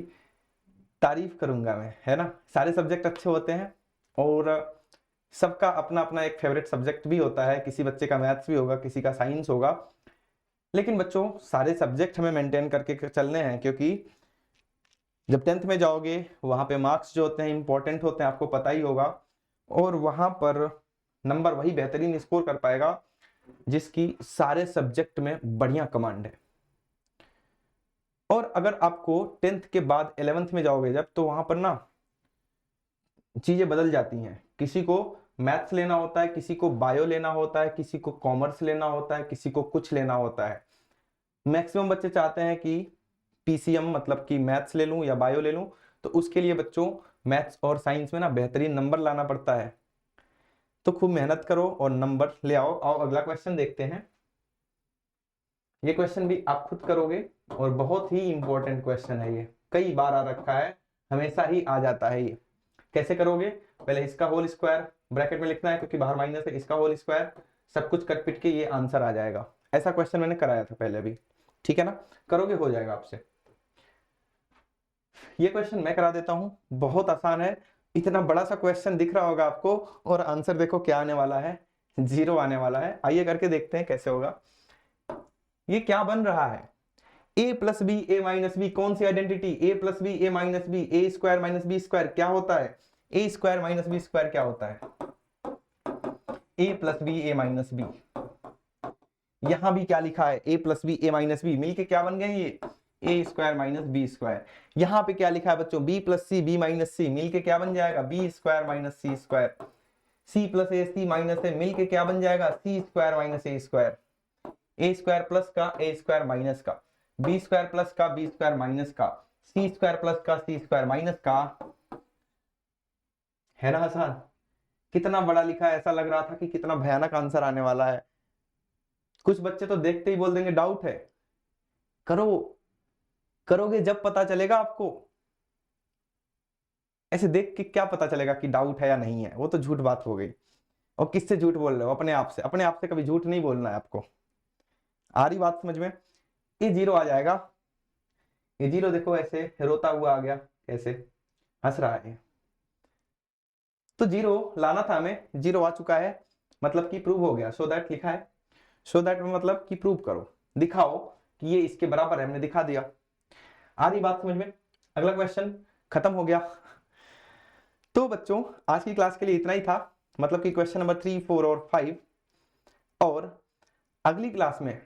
S1: तारीफ करूंगा मैं, है ना? सारे सब्जेक्ट अच्छे होते हैं, और सबका अपना अपना एक फेवरेट सब्जेक्ट भी होता है, किसी बच्चे का मैथ्स भी होगा, किसी का साइंस होगा, लेकिन बच्चों सारे सब्जेक्ट हमें मेंटेन करके चलने हैं, क्योंकि जब 10th में जाओगे वहां पे मार्क्स जो होते हैं इंपॉर्टेंट होते हैं, आपको पता ही होगा, और वहां पर नंबर वही बेहतरीन स्कोर कर पाएगा जिसकी सारे सब्जेक्ट में बढ़िया कमांड है। और अगर आपको 10th के बाद 11th में जाओगे जब, तो वहां पर ना चीजें बदल जाती हैं। किसी को मैथ्स लेना होता है, किसी को बायो लेना होता है, किसी को कॉमर्स लेना होता है, किसी को कुछ लेना होता है। मैक्सिमम बच्चे चाहते हैं कि PCM मतलब कि मैथ्स ले लूं या बायो ले लूं, तो उसके लिए बच्चों मैथ्स और साइंस में ना बेहतरीन नंबर लाना पड़ता है। तो खूब मेहनत करो और नंबर ले आओ। आओ अगला क्वेश्चन देखते हैं। ये क्वेश्चन भी आप खुद करोगे, और बहुत ही इंपॉर्टेंट क्वेश्चन है ये, कई बार आ रखा है, हमेशा ही आ जाता है ये। कैसे करोगे? पहले इसका होल स्क्वायर ब्रैकेट में लिखना है, क्योंकि बाहर माइनस है, इसका होल स्क्वायर, सब कुछ कट पिट के ये आंसर आ जाएगा। ऐसा क्वेश्चन मैंने कराया था पहले भी, ठीक है ना? करोगे, हो जाएगा आपसे। ये क्वेश्चन मैं करा देता हूं, बहुत आसान है। इतना बड़ा सा क्वेश्चन दिख रहा होगा आपको, और आंसर देखो क्या आने वाला है, 0 आने वाला है। आइए करके देखते हैं कैसे होगा। ये क्या बन रहा है? a plus B A minus B, कौन सी identity? a plus B A minus B, A square minus B square क्या होता है? a square minus B square क्या होता है? a plus B A minus B. यहां भी क्या लिखा है? a plus B A minus B, मिलके क्या बन गए ये? a square minus B square. यहां पे क्या लिखा है बच्चों? b plus C B minus सी, मिलके क्या बन जाएगा? b स्क्वायर माइनस सी स्क्वायर। c प्लस ए सी माइनस ए, मिलके क्या बन जाएगा? c square minus A square. a square plus का a स्क्वायर माइनस का, b स्क्वायर प्लस का b स्क्वायर माइनस का, c स्क्वायर प्लस का c स्क्वायर माइनस का। है ना आसान? कितना बड़ा लिखा है, ऐसा लग रहा था कि कितना भयानक आंसर आने वाला है। कुछ बच्चे तो देखते ही बोल देंगे डाउट है। करो, करोगे जब पता चलेगा आपको। ऐसे देख के क्या पता चलेगा कि डाउट है या नहीं है? वो तो झूठ बात हो गई। और किससे झूठ बोल रहे हो? अपने आप से। अपने आप से कभी झूठ नहीं बोलना है आपको। आ रही बात समझ में? ये 0 आ जाएगा, ये जीरो देखो ऐसे रोता हुआ आ गया, ऐसे हंस रहा है। तो जीरो लाना था हमें, जीरो आ चुका है, मतलब कि प्रूव हो गया। सो दैट लिखा है, सो दैट मतलब कि प्रूव करो, दिखाओ कि ये इसके बराबर है, हमने दिखा दिया। आ रही बात समझ में? अगला क्वेश्चन खत्म हो गया। तो बच्चों आज की क्लास के लिए इतना ही था, मतलब कि क्वेश्चन नंबर 3, 4 और 5। और अगली क्लास में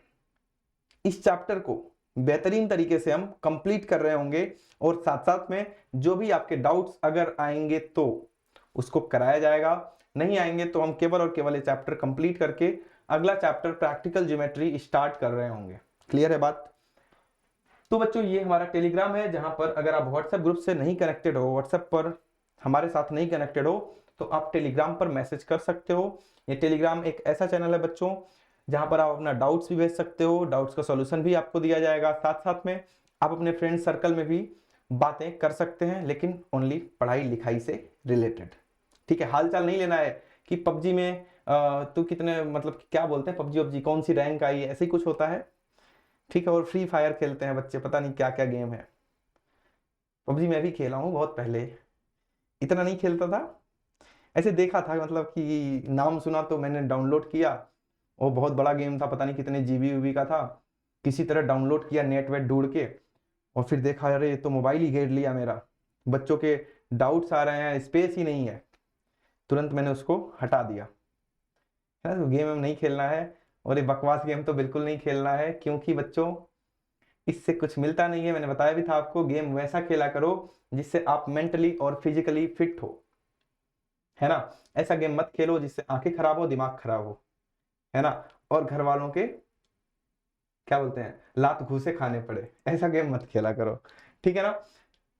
S1: इस चैप्टर को बेहतरीन तरीके से हम कंप्लीट कर रहे होंगे, और साथ साथ में जो भी आपके डाउट्स अगर आएंगे तो उसको कराया जाएगा, नहीं आएंगे तो हम केवल और केवल ये चैप्टर कंप्लीट करके अगला चैप्टर प्रैक्टिकल ज्योमेट्री स्टार्ट कर रहे होंगे। क्लियर है बात? तो बच्चों ये हमारा टेलीग्राम है, जहां पर अगर आप व्हाट्सएप ग्रुप से नहीं कनेक्टेड हो, व्हाट्सएप पर हमारे साथ नहीं कनेक्टेड हो, तो आप टेलीग्राम पर मैसेज कर सकते हो। ये टेलीग्राम एक ऐसा चैनल है बच्चों जहां पर आप अपना डाउट्स भी भेज सकते हो, डाउट्स का सॉल्यूशन भी आपको दिया जाएगा। साथ साथ में आप अपने फ्रेंड सर्कल में भी बातें कर सकते हैं, लेकिन ओनली पढ़ाई लिखाई से रिलेटेड। ठीक है, हाल चाल नहीं लेना है कि पबजी में तो कितने, मतलब क्या बोलते हैं, पबजी वबजी कौन सी रैंक आई, ऐसे ही कुछ होता है। ठीक है, और फ्री फायर खेलते हैं बच्चे, पता नहीं क्या क्या गेम है। पबजी मैं भी खेला हूँ बहुत पहले, इतना नहीं खेलता था, ऐसे देखा था, मतलब कि नाम सुना तो मैंने डाउनलोड किया। वो बहुत बड़ा गेम था, पता नहीं कितने जीबी वीबी का था, किसी तरह डाउनलोड किया नेट वेट ढूंढ के, और फिर देखा अरे ये तो मोबाइल ही घेर लिया मेरा, बच्चों के डाउट्स आ रहे हैं, स्पेस ही नहीं है, तुरंत मैंने उसको हटा दिया। है ना, तो गेम नहीं खेलना है, और ये बकवास गेम तो बिल्कुल नहीं खेलना है, क्योंकि बच्चों इससे कुछ मिलता नहीं है। मैंने बताया भी था आपको, गेम वैसा खेला करो जिससे आप मेंटली और फिजिकली फिट हो, है ना। ऐसा गेम मत खेलो जिससे आंखें खराब हो, दिमाग खराब हो, है ना, और घर वालों के क्या बोलते हैं, लात घूसे खाने पड़े, ऐसा गेम मत खेला करो। ठीक है ना।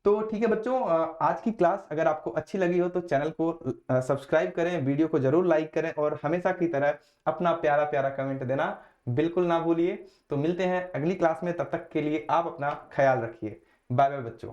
S1: तो ठीक है बच्चों, आज की क्लास अगर आपको अच्छी लगी हो तो चैनल को सब्सक्राइब करें, वीडियो को जरूर लाइक करें, और हमेशा की तरह अपना प्यारा प्यारा कमेंट देना बिल्कुल ना भूलिए। तो मिलते हैं अगली क्लास में, तब तक के लिए आप अपना ख्याल रखिए। बाय बाय बच्चों।